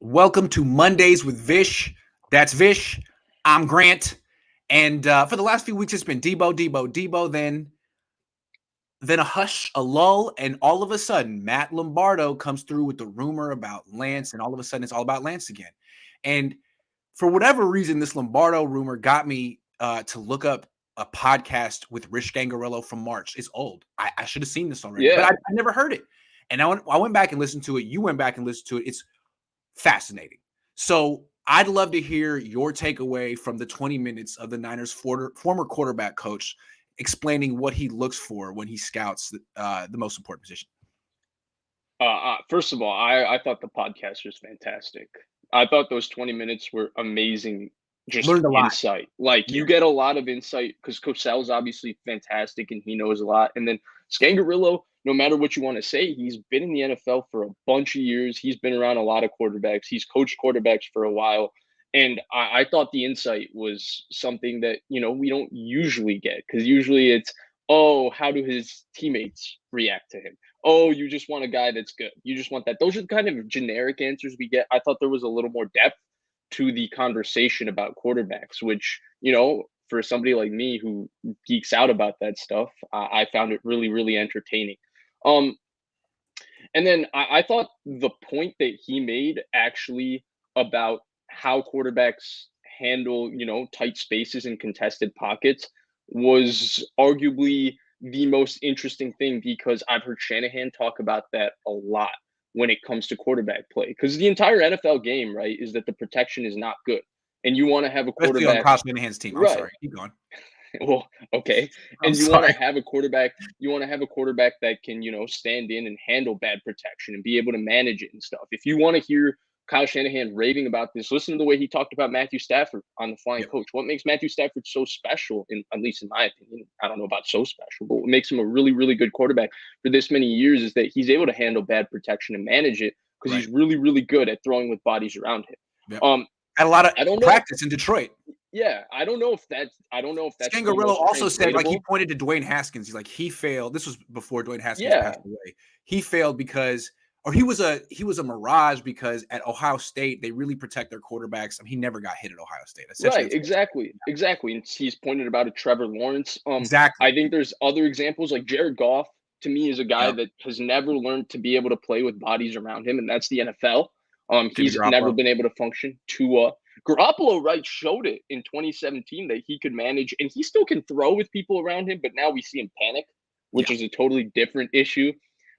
Welcome to Mondays with Vish. That's Vish. I'm Grant. And for the last few weeks, it's been Debo. Then a hush, a lull, and all of a sudden, Matt Lombardo comes through with the rumor about Lance, and all of a sudden, it's all about Lance again. And for whatever reason, this Lombardo rumor got me to look up a podcast with Rich Gangarello from March. It's old. I should have seen this already, but I never heard it. And I went back and listened to it. You went back and listened to it. It's fascinating. So I'd love to hear your takeaway from the 20 minutes of the Niners' former quarterback coach explaining what he looks for when he scouts the most important position. First of all, I thought the podcast was fantastic. I thought those 20 minutes were amazing. Just Learned a lot. Insight. You get a lot of insight because Coach Sal's obviously fantastic and he knows a lot. And then Scangarillo, no matter what you want to say, he's been in the NFL for a bunch of years. He's been around a lot of quarterbacks. He's coached quarterbacks for a while. And I thought the insight was something that, we don't usually get because usually it's, oh, how do his teammates react to him? Oh, you just want a guy that's good. You just want that. Those are the kind of generic answers we get. I thought there was a little more depth to the conversation about quarterbacks, which, for somebody like me who geeks out about that stuff, I found it really, really entertaining. And then I thought the point that he made actually about how quarterbacks handle, tight spaces and contested pockets was arguably the most interesting thing because I've heard Shanahan talk about that a lot when it comes to quarterback play. Because the entire NFL game, right, is that the protection is not good. And you want to have a Especially quarterback. on Kyle Shanahan's team. I'm sorry. Keep going. Well, okay. And you want to have a quarterback, that can, stand in and handle bad protection and be able to manage it and stuff. If you want to hear Kyle Shanahan raving about this, listen to the way he talked about Matthew Stafford on the Flying Coach. What makes Matthew Stafford so special, at least in my opinion, I don't know about so special, but what makes him a really, really good quarterback for this many years is that he's able to handle bad protection and manage it because he's really, really good at throwing with bodies around him. Yep. Had a lot of practice in Detroit. Yeah, I don't know if that's. Scangarillo also said, he pointed to Dwayne Haskins. He's like, he failed. This was before Dwayne Haskins passed away. He failed because, or he was a mirage because at Ohio State they really protect their quarterbacks. I mean, he never got hit at Ohio State. Right, exactly. And he's pointed about a Trevor Lawrence. Exactly. I think there's other examples like Jared Goff. To me, is a guy that has never learned to be able to play with bodies around him, and that's the NFL. He's never been able to function. Garoppolo, right, showed it in 2017 that he could manage, and he still can throw with people around him, but now we see him panic, which is a totally different issue.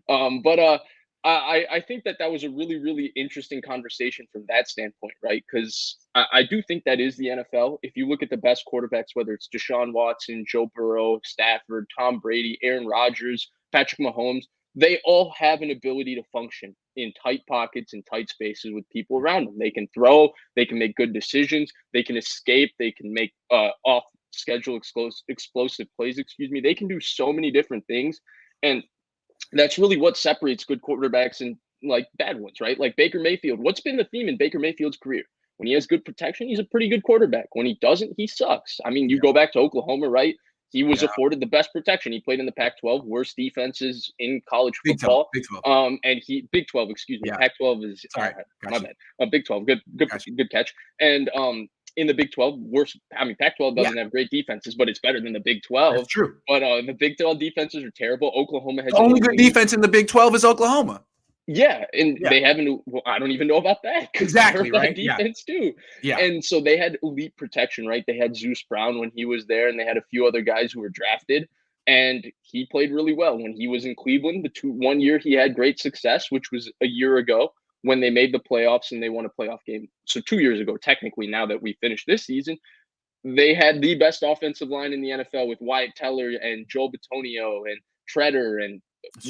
I think that was a really, really interesting conversation from that standpoint, right? Because I do think that is the NFL. If you look at the best quarterbacks, whether it's Deshaun Watson, Joe Burrow, Stafford, Tom Brady, Aaron Rodgers, Patrick Mahomes, they all have an ability to function in tight pockets and tight spaces with people around them. They can throw, they can make good decisions, they can escape, they can make off schedule explosive plays, They can do so many different things. And that's really what separates good quarterbacks and bad ones, right? Like Baker Mayfield. What's been the theme in Baker Mayfield's career? When he has good protection, he's a pretty good quarterback. When he doesn't, he sucks. I mean, you go back to Oklahoma, right? He was afforded the best protection. He played in the Pac-12, worst defenses in college football. Big 12. And Big 12, excuse me. Yeah. Pac-12 is sorry, my bad. Big 12, good catch. And in the Big 12, Pac-12 doesn't have great defenses, but it's better than the Big 12. That's true. But the Big 12 defenses are terrible. Oklahoma has the only good defense in the Big 12 is Oklahoma. Yeah, and they haven't. Well, I don't even know about that. Exactly, right? Defense too. Yeah, and so they had elite protection, right? They had Zeus Brown when he was there, and they had a few other guys who were drafted. And he played really well when he was in Cleveland. 1 year he had great success, which was a year ago when they made the playoffs and they won a playoff game. So 2 years ago, technically, now that we finished this season, they had the best offensive line in the NFL with Wyatt Teller and Joe Bitonio and Treader and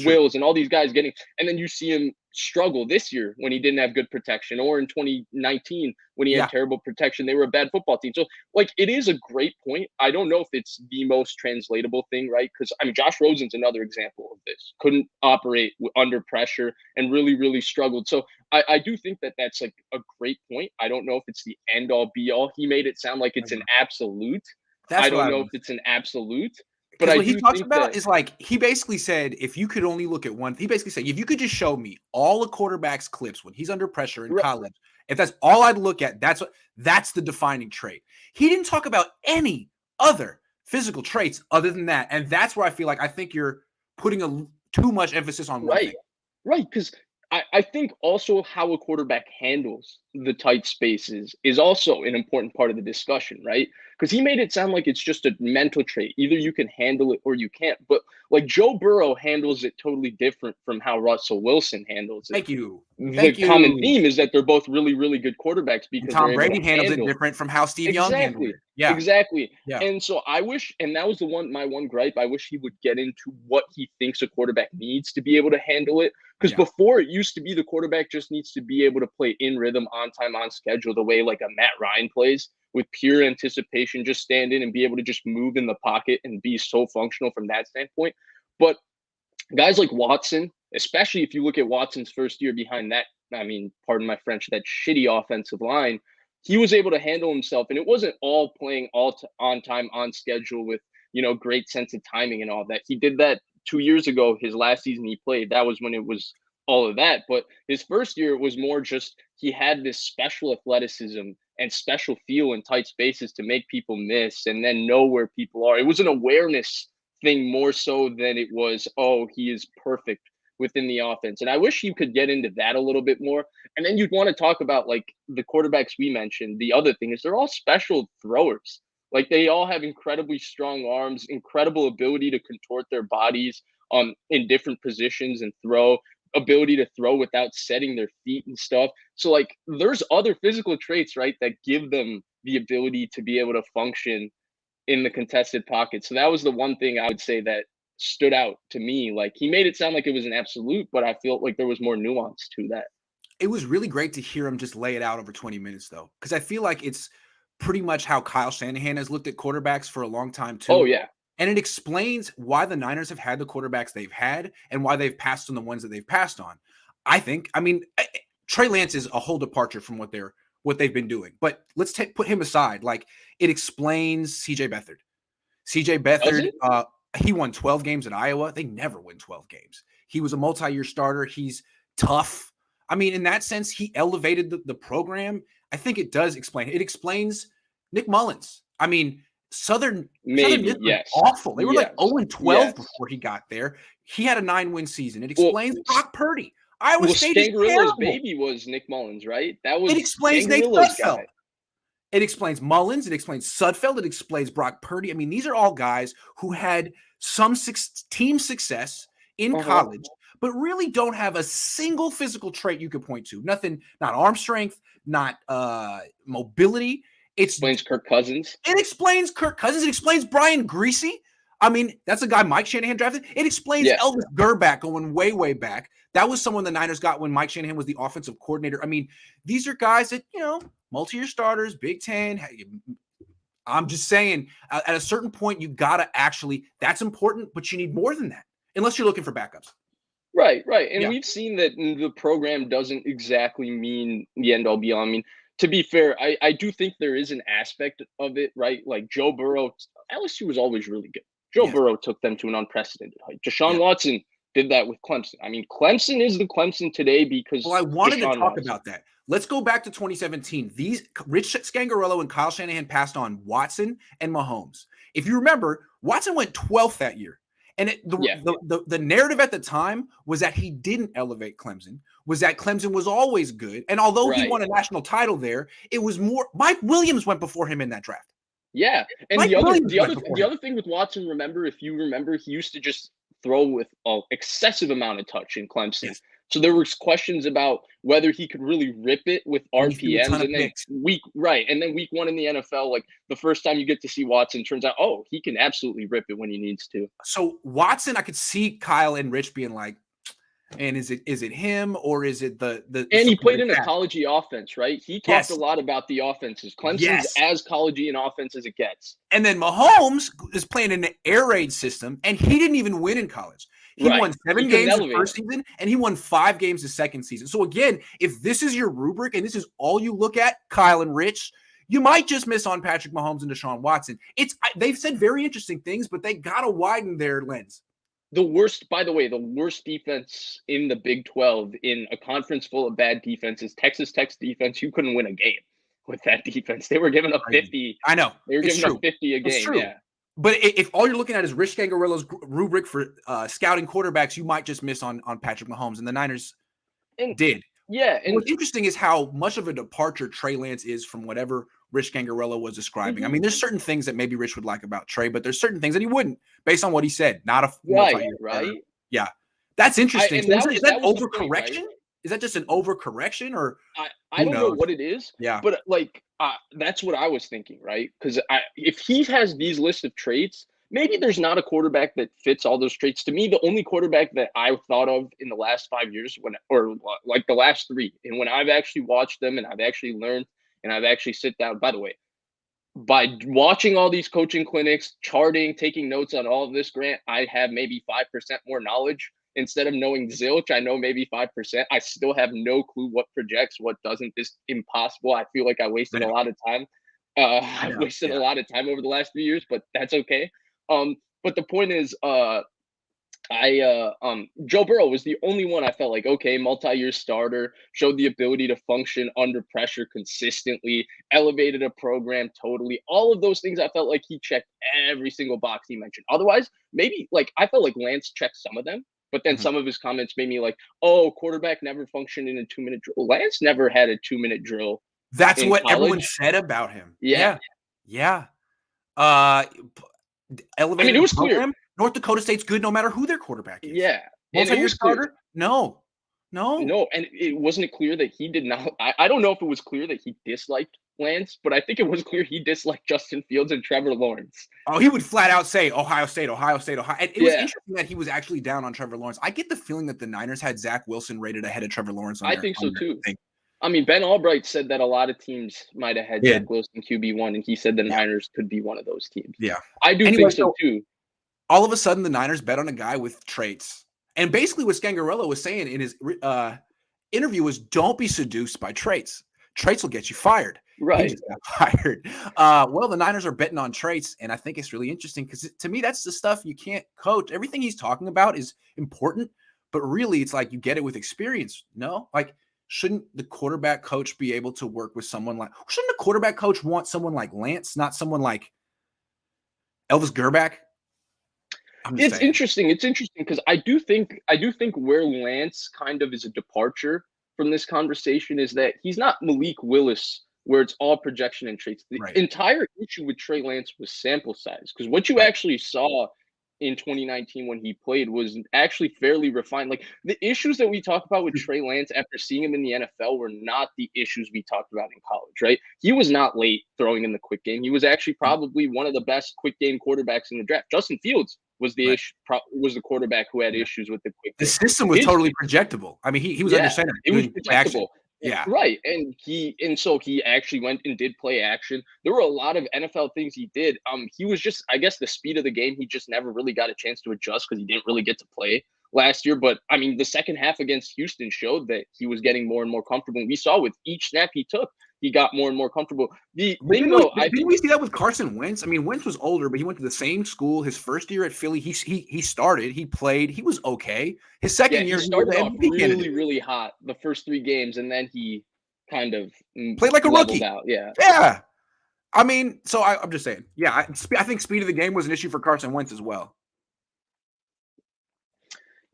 Wills and all these guys getting, and then you see him struggle this year when he didn't have good protection, or in 2019 when he had terrible protection. They were a bad football team. So it is a great point. I don't know if it's the most translatable thing, right? Because Josh Rosen's another example of this. Couldn't operate under pressure and really, really struggled. So I do think that that's a great point. I don't know if it's the end all be all. He made it sound like it's an absolute. I don't know if it's an absolute. But Because I what he do talks think about that is like he basically said, if you could only look at one, he basically said, if you could just show me all a quarterback's clips when he's under pressure in right, college, if that's all I'd look at, that's the defining trait. He didn't talk about any other physical traits other than that, and that's where I think you're putting too much emphasis on one right, thing. right, because I think also how a quarterback handles the tight spaces is also an important part of the discussion, right? Because he made it sound like it's just a mental trait. Either you can handle it or you can't. But like Joe Burrow handles it totally different from how Russell Wilson handles it. Thank you, The thank common you. theme is that they're both really, really good quarterbacks And because they're Tom able to Brady handles it handle. different from how Steve Young handled Exactly. it. Yeah, Exactly. yeah, And so I wish, and that was my one gripe. I wish he would get into what he thinks a quarterback needs to be able to handle it. Because yeah. before it used to be the quarterback just needs to be able to play in rhythm, on time, on schedule, the way like a Matt Ryan plays with pure anticipation, just stand in and be able to just move in the pocket and be so functional from that standpoint. But guys like Watson, especially if you look at Watson's first year behind that, I mean, pardon my French, that shitty offensive line, he was able to handle himself. And it wasn't all playing on time, on schedule with, great sense of timing and all that. He did that 2 years ago, his last season he played. That was when it was all of that. But his first year was more just he had this special athleticism and special feel in tight spaces to make people miss and then know where people are. It was an awareness thing more so than it was, oh, he is perfect within the offense. And I wish you could get into that a little bit more. And then you'd want to talk about like the quarterbacks we mentioned. The other thing is they're all special throwers. Like they all have incredibly strong arms, incredible ability to contort their bodies in different positions and throw, ability to throw without setting their feet and stuff. So like there's other physical traits, right, that give them the ability to be able to function in the contested pocket. So that was the one thing I would say that stood out to me. Like he made it sound like it was an absolute, but I felt like there was more nuance to that. It was really great to hear him just lay it out over 20 minutes, though, because I feel like it's pretty much how Kyle Shanahan has looked at quarterbacks for a long time, Oh too. yeah. And it explains why the Niners have had the quarterbacks they've had and why they've passed on the ones that they've passed on. Trey Lance is a whole departure from what they've been doing. But let's put him aside. Like it explains CJ Beathard. CJ Does Beathard, it? he won 12 games at Iowa. They never win 12 games. He was a multi-year starter. He's tough. I mean, in that sense, he elevated the program. I think it does explain. It explains Nick Mullins. I mean, Southern Maybe. Miss was Yes. awful. They were like Yes. 0-12 Yes. before he got there. He had a 9-win season. It Well, explains Brock Purdy. Iowa well, State is Scangarillo's terrible. baby was Nick Mullins, right? That It was explains Nate Scangarillo's Sudfeld. guy. It explains Mullins. It explains Sudfeld. It explains Brock Purdy. I mean, these are all guys who had some team success in college, but really don't have a single physical trait you could point to. Nothing, not arm strength, not mobility. Explains Kirk Cousins. It explains Kirk Cousins. It explains Brian Greasy. I mean, that's a guy Mike Shanahan drafted. It explains Yeah. Elvis Gerback going way, way back. That was someone the Niners got when Mike Shanahan was the offensive coordinator. I mean, these are guys that, multi-year starters, Big Ten. I'm just saying, at a certain point, you got to actually, that's important, but you need more than that, unless you're looking for backups. Right, right. And Yeah. we've seen that the program doesn't exactly mean the end all be all. I mean, to be fair, I do think there is an aspect of it, right? Like Joe Burrow, LSU was always really good. Joe Yes. Burrow took them to an unprecedented height. Deshaun Yeah. Watson did that with Clemson. I mean, Clemson is the Clemson today because Well, I wanted Deshaun to talk Watson. about that. Let's go back to 2017. These Rich Scangarello and Kyle Shanahan passed on Watson and Mahomes. If you remember, Watson went 12th that year. And the narrative at the time was that he didn't elevate Clemson, was that Clemson was always good. And although he won a national title there, it was more Mike Williams went before him in that draft. Yeah. And Mike the Williams other thing with Watson, if you remember, he used to just throw with an excessive amount of touch in Clemson. Yes. So there was questions about whether he could really rip it with RPMs. And then week one in the NFL, like the first time you get to see Watson, turns out, oh, he can absolutely rip it when he needs to. So Watson, I could see Kyle and Rich being like, and is it him or is it the And he played in a collegey offense, right? He talked a lot about the offenses. Clemson's as collegey an offense as it gets. And then Mahomes is playing in an air raid system, and he didn't even win in college. He won 7 games the first season, and he won 5 games the second season. So again, if this is your rubric and this is all you look at, Kyle and Rich, you might just miss on Patrick Mahomes and Deshaun Watson. They've said very interesting things, but they gotta widen their lens. The worst, by the way, the worst defense in the Big 12 in a conference full of bad defenses, Texas Tech's defense. You couldn't win a game with that defense. They were giving up Crazy. 50. I know. They were It's giving up true. 50 a It's game. true. Yeah. But if all you're looking at is Rich Gangarillo's rubric for scouting quarterbacks, you might just miss on Patrick Mahomes, and the Niners did. Yeah, and what's interesting is how much of a departure Trey Lance is from whatever Rich Gangarillo was describing. I mean, there's certain things that maybe Rich would like about Trey, but there's certain things that he wouldn't, based on what he said. Not a multi-year starter. right. Yeah, that's interesting. So is that was overcorrection? point, right? Is that just an overcorrection, or I don't know what it is? Yeah, but like that's what I was thinking, right? Because if he has these lists of traits, maybe there's not a quarterback that fits all those traits. To me, the only quarterback that I thought of in the last 5 years, or like the last 3, and when I've actually watched them and I've actually learned and I've actually sit down. By the way, by watching all these coaching clinics, charting, taking notes on all of this, Grant, I have maybe 5% more knowledge. Instead of knowing zilch, I know maybe 5%. I still have no clue what projects, what doesn't. This impossible. I feel like I wasted a lot of time. I wasted a lot of time over the last 3 years, but that's okay. But the point is, Joe Burrow was the only one I felt like, okay, multi-year starter, showed the ability to function under pressure consistently, elevated a program totally. All of those things, I felt like he checked every single box he mentioned. Otherwise, maybe like I felt like Lance checked some of them, but then some of his comments made me like, oh, quarterback never functioned in a 2-minute drill. Lance never had a 2-minute drill. That's what college. Everyone said about him. Yeah. Elevated it was program. clear. North Dakota State's good no matter who their quarterback is. Yeah. Multi-year starter? No. And it wasn't clear that he did not. I don't know if it was clear that he disliked Lance, but I think it was clear he disliked Justin Fields and Trevor Lawrence. Oh, he would flat out say Ohio State. And it was interesting that he was actually down on Trevor Lawrence. I get the feeling that the Niners had Zach Wilson rated ahead of Trevor Lawrence. I think so too. I mean, Ben Albright said that a lot of teams might have had Zach Wilson QB1, and he said the Niners could be one of those teams. Yeah. I do think so too. All of a sudden, the Niners bet on a guy with traits. And basically what Scangarello was saying in his interview was, don't be seduced by traits. Traits will get you fired. Right. He just got fired. Well, the Niners are betting on traits, and I think it's really interesting because to me, that's the stuff you can't coach. Everything he's talking about is important, but really it's like you get it with experience. No? Like, shouldn't the quarterback coach be able to work with someone like – shouldn't the quarterback coach want someone like Lance, not someone like Elvis Gerback? It's interesting. It's interesting because I do think where Lance kind of is a departure from this conversation is that he's not Malik Willis, where it's all projection and traits. The entire issue with Trey Lance was sample size, because what you actually saw in 2019 when he played was actually fairly refined. Like the issues that we talk about with Trey Lance after seeing him in the NFL were not the issues we talked about in college, right? He was not late throwing in the quick game. He was actually probably one of the best quick game quarterbacks in the draft. Justin Fields was the issue, was the quarterback who had issues with the quick game. The system was totally projectable. I mean, he was under center. It was projectable. Yeah. Right. And so he actually went and did play action. There were a lot of NFL things he did. He was just, I guess, the speed of the game. He just never really got a chance to adjust because he didn't really get to play last year. But I mean, the second half against Houston showed that he was getting more and more comfortable. And we saw with each snap he took, he got more and more comfortable. Didn't we see that with Carson Wentz? I mean, Wentz was older, but he went to the same school. His first year at Philly, he started, he played, he was okay. His second year, he started off really hot the first 3 games, and then he kind of played like a rookie. Out. Yeah. I mean, so I'm just saying. Yeah, I think speed of the game was an issue for Carson Wentz as well.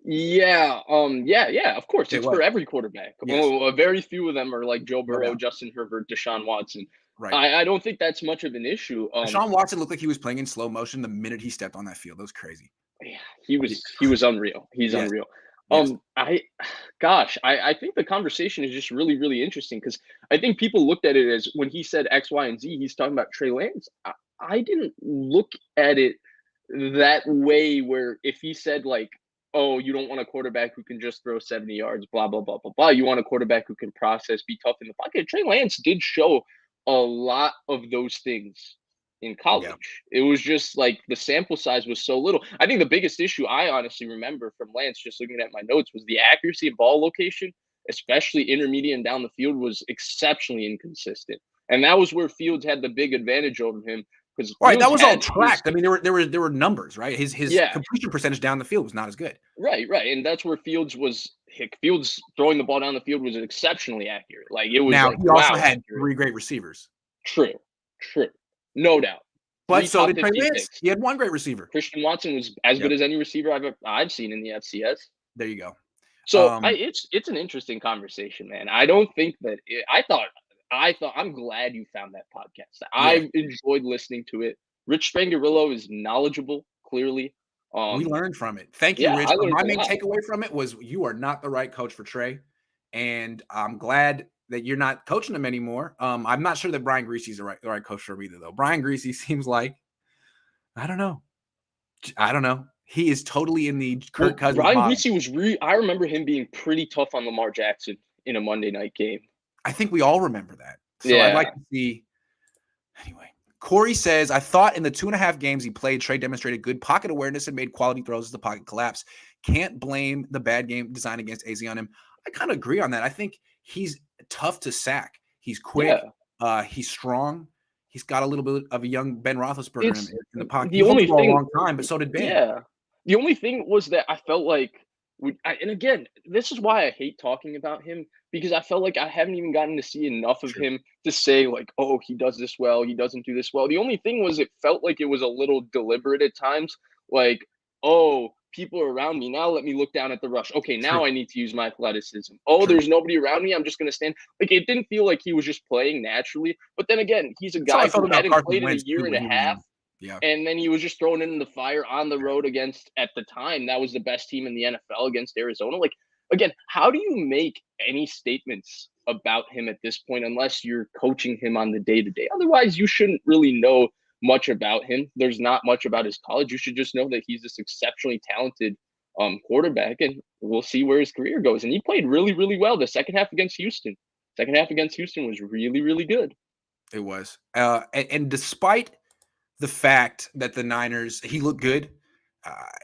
Yeah, of course. It's for every quarterback. Yes. Very few of them are like Joe Burrow, Justin Herbert, Deshaun Watson. Right. I don't think that's much of an issue. Deshaun Watson looked like he was playing in slow motion the minute he stepped on that field. That was crazy. Yeah, he was unreal. He's unreal. Yes. I think the conversation is just really, really interesting because I think people looked at it as when he said X, Y, and Z, he's talking about Trey Lance. I didn't look at it that way where if he said like, oh, you don't want a quarterback who can just throw 70 yards, blah, blah, blah, blah, blah. You want a quarterback who can process, be tough in the pocket. Trey Lance did show a lot of those things in college. Yeah. It was just like the sample size was so little. I think the biggest issue I honestly remember from Lance, just looking at my notes, was the accuracy of ball location, especially intermediate and down the field, was exceptionally inconsistent. And that was where Fields had the big advantage over him because Right, that Fields was all had his tracked. I mean, there were numbers, right? His yeah, completion percentage down the field was not as good. right, and that's where Fields throwing the ball down the field was exceptionally accurate. Like it was Now, like he also wow had accurate. 3 great receivers, True, true, no doubt. but Three so top did Trey 15 Lance. picks. He had 1 great receiver. Christian Watson was as good Yep, as any receiver I've seen in the FCS. there you go. So it's an interesting conversation, man. I don't think that I thought I'm glad you found that podcast. Yeah, I enjoyed listening to it. Rich Spangarillo is knowledgeable, clearly. we Um, learned from it. Thank you, yeah, Rich. I learned My a main lot. takeaway from it was you are not the right coach for Trey, and I'm glad that you're not coaching him anymore. I'm not sure that Brian Greasy's the right coach for him either, though. Brian Greasy seems like I don't know. I don't know. He is totally in the Kirk Well, Cousins Brian model. Greasy was I remember him being pretty tough on Lamar Jackson in a Monday night game. I think we all remember that. So I'd like Yeah. to see. Anyway, Corey says, I thought in the 2.5 games he played, Trey demonstrated good pocket awareness and made quality throws as the pocket collapsed. Can't blame the bad game design against AZ on him. I kind of agree on that. I think he's tough to sack. He's quick. Yeah. He's strong. He's got a little bit of a young Ben Roethlisberger It's in the pocket. the He held the only ball a thing long time, but so did Ben. yeah. The only thing was that I felt like and again, this is why I hate talking about him because I felt like I haven't even gotten to see enough of True. him to say like, oh, he does this well, he doesn't do this well. The only thing was it felt like it was a little deliberate at times, like, oh, people are around me now. Let me look down at the rush. Okay, now True. I need to use my athleticism. Oh, True. there's nobody around me. I'm just gonna stand. Like it didn't feel like he was just playing naturally. But then again, he's a That's how I guy felt who about hadn't Carson played in a Wentz too year and when a he was half young. Yeah. and then he was just thrown into the fire on the road against, at the time, that was the best team in the NFL against Arizona. Like, again, how do you make any statements about him at this point unless you're coaching him on the day to day? Otherwise, you shouldn't really know much about him. There's not much about his college. You should just know that he's this exceptionally talented quarterback, and we'll see where his career goes. And he played really, really well the second half against Houston. Second half against Houston was really, really good. It was. And despite the fact that the Niners, he looked good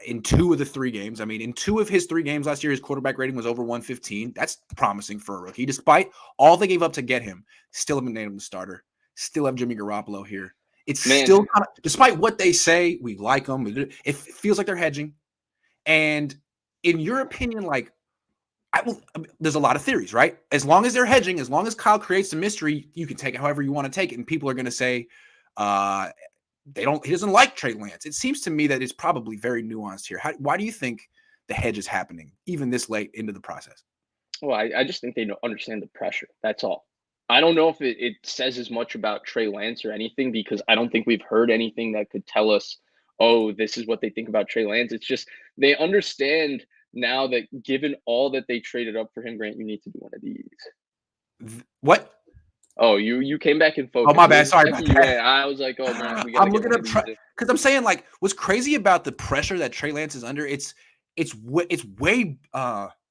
in 2 of the 3 games. I mean, in 2 of his 3 games last year, his quarterback rating was over 115. That's promising for a rookie. Despite all they gave up to get him, still haven't named him the starter. Still have Jimmy Garoppolo here. It's Man, still kind of, despite what they say, we like them. It feels like they're hedging. And in your opinion, like, there's a lot of theories, right? As long as they're hedging, as long as Kyle creates the mystery, you can take it however you want to take it. And people are going to say, he doesn't like Trey Lance. It seems to me that it's probably very nuanced here. Why do you think the hedge is happening even this late into the process? well, I just think they don't understand the pressure. That's all. I don't know if it says as much about Trey Lance or anything because I don't think we've heard anything that could tell us, oh, this is what they think about Trey Lance. It's just they understand now that given all that they traded up for him, Grant, you need to do one of these. What? Oh, you came back in Oh, focus. my The bad. Sorry about second you that. ran, I was like, oh, Grant, we got to I'm get looking one up of these in. because I'm saying, like, what's crazy about the pressure that Trey Lance is under? It's way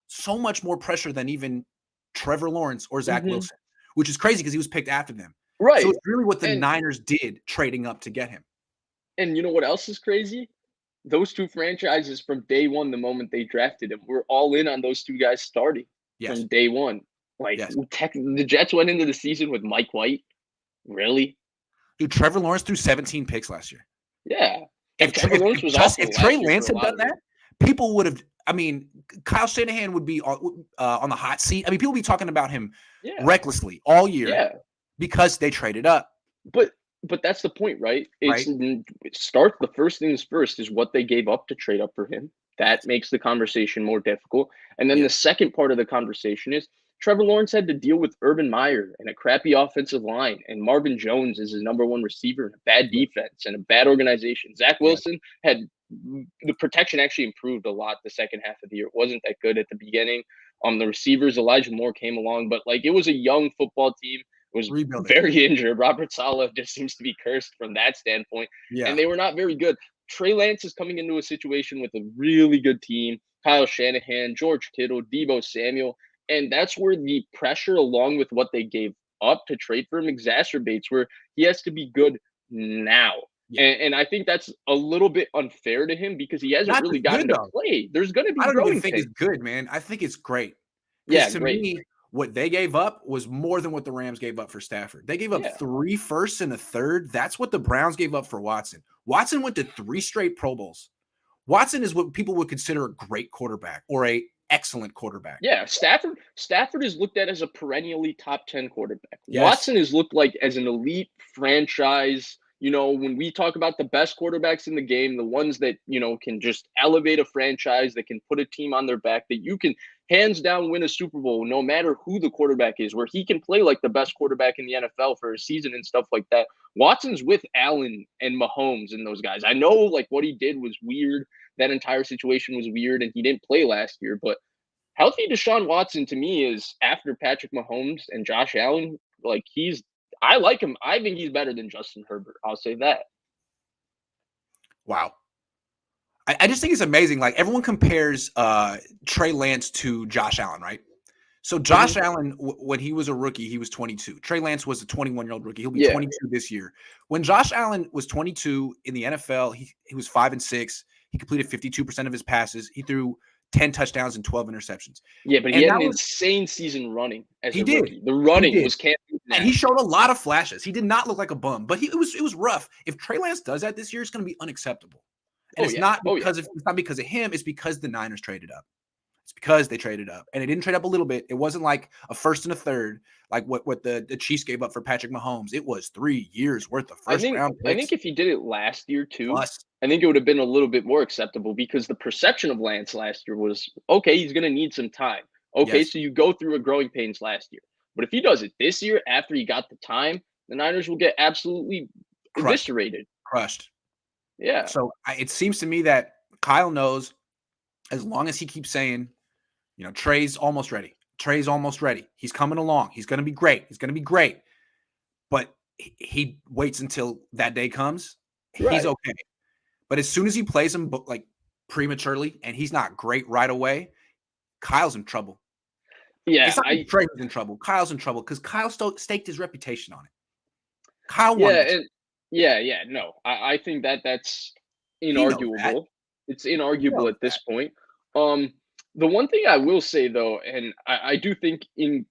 so much more pressure than even Trevor Lawrence or Zach Mhm. Wilson, which is crazy because he was picked after them. So Right. it's really what the And Niners did trading up to get him. and you know what else is crazy? Those two franchises from day one, the moment they drafted him, we're all in on those two guys starting Yes. from day one. Like Yes. the Jets went into the season with Mike White. Really? Dude, Trevor Lawrence threw 17 picks last year. Yeah. If And Trevor Lawrence was awful if Trey last year Lance for a had lot done of that, people would have. I mean, Kyle Shanahan would be on the hot seat. I mean, people would be talking about him Yeah. recklessly all year Yeah. because they traded up. But that's the point, right? Right. Start the first things first is what they gave up to trade up for him. That Yes. makes the conversation more difficult. And then Yeah. the second part of the conversation is Trevor Lawrence had to deal with Urban Meyer and a crappy offensive line, and Marvin Jones is his number one receiver and a bad Yeah. defense and a bad organization. Zach Yeah. Wilson had the protection actually improved a lot the second half of the year. It wasn't that good at the beginning. The receivers, Elijah Moore came along, but like it was a young football team. Was Rebuilding. very injured. Robert Saleh just seems to be cursed from that standpoint. Yeah. And they were not very good. Trey Lance is coming into a situation with a really good team. Kyle Shanahan, George Kittle, Debo Samuel. And that's where the pressure, along with what they gave up to trade for him, exacerbates where he has to be good now. Yeah. And I think that's a little bit unfair to him because he hasn't Not really just good gotten to though. play. There's going to be I don't even growing think it's pains. good, man. I think it's great. Yeah, Because to great. me, what they gave up was more than what the Rams gave up for Stafford. They gave up Yeah. 3 firsts and a third. That's what the Browns gave up for Watson. Watson went to 3 straight Pro Bowls. Watson is what people would consider a great quarterback or a excellent quarterback. Yeah, Stafford is looked at as a perennially top 10 quarterback. Yes. Watson is looked like as an elite franchise. You know, when we talk about the best quarterbacks in the game, the ones that, you know, can just elevate a franchise, that can put a team on their back, that you can hands down win a Super Bowl no matter who the quarterback is, where he can play like the best quarterback in the NFL for a season and stuff like that. Watson's with Allen and Mahomes and those guys. I know like what he did was weird. That entire situation was weird and he didn't play last year, but healthy Deshaun Watson to me is after Patrick Mahomes and Josh Allen. Like I like him. I think he's better than Justin Herbert. I'll say that. Wow. I just think it's amazing. Like everyone compares Trey Lance to Josh Allen, right? So Josh Allen, when he was a rookie, he was 22. Trey Lance was a 21-year-old rookie. He'll be 22 this year. When Josh Allen was 22 in the NFL, he was 5-6. He completed 52% of his passes. He threw 10 touchdowns and 12 interceptions. Yeah, but he had an insane season running as a rookie. The running was can't. And he showed a lot of flashes. He did not look like a bum, but it was rough. If Trey Lance does that this year, it's going to be unacceptable. And it's not because of him. It's because the Niners traded up. It's because they traded up, and they didn't trade up a little bit. It wasn't like a first and a third, like what the Chiefs gave up for Patrick Mahomes. It was 3 years worth of first round picks. I think if he did it last year too, I think it would have been a little bit more acceptable because the perception of Lance last year was, okay, he's going to need some time. Okay, so you go through a growing pains last year. But if he does it this year after he got the time, the Niners will get absolutely eviscerated. Crushed. Yeah. So it seems to me that Kyle knows, as long as he keeps saying, you know, Trey's almost ready. Trey's almost ready. He's coming along. He's going to be great. He's going to be great. But he waits until that day comes. He's okay. But as soon as he plays him like prematurely and he's not great right away, Kyle's in trouble. Yeah, it's not Trey's in trouble. Kyle's in trouble because Kyle staked his reputation on it. Kyle wanted it. No, I think that's inarguable. It's inarguable at this point. The one thing I will say though, and I do think in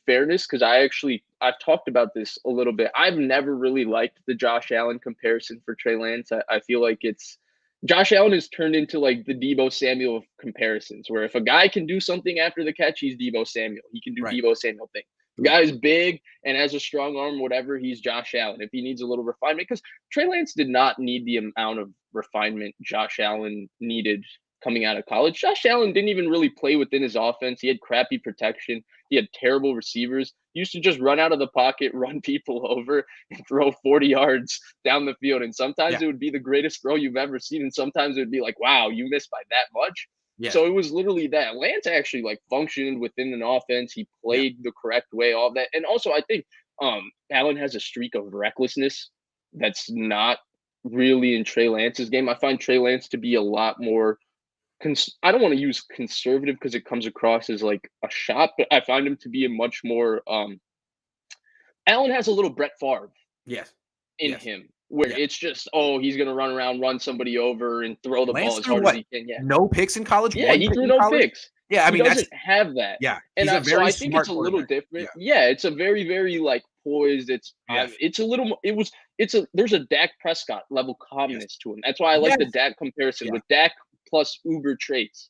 fairness, because I've talked about this a little bit. I've never really liked the Josh Allen comparison for Trey Lance. I feel like Josh Allen has turned into like the Deebo Samuel of comparisons, where if a guy can do something after the catch, he's Deebo Samuel. He can do Deebo Samuel thing. The guy is big and has a strong arm, whatever, he's Josh Allen. If he needs a little refinement, because Trey Lance did not need the amount of refinement Josh Allen needed coming out of college. Josh Allen didn't even really play within his offense. He had crappy protection. He had terrible receivers. He used to just run out of the pocket, run people over, and throw 40 yards down the field. And sometimes it would be the greatest throw you've ever seen. And sometimes it would be like, wow, you missed by that much. Yeah. So it was literally that. Lance actually like functioned within an offense. He played the correct way, all that. And also I think Allen has a streak of recklessness that's not really in Trey Lance's game. I find Trey Lance to be a lot more I don't want to use conservative because it comes across as like a shot, but I find him to be a much more Allen has a little Brett Favre in him, where it's just, he's gonna run around, run somebody over, and throw the ball as hard as he can. Yeah. No picks in college? Yeah, he threw no picks. Yeah, I mean, he doesn't have that. Yeah. And so I think it's a little different. Yeah, it's a very, very like poised. It's a little there's a Dak Prescott level calmness to him. That's why I like the Dak comparison with Dak plus uber traits.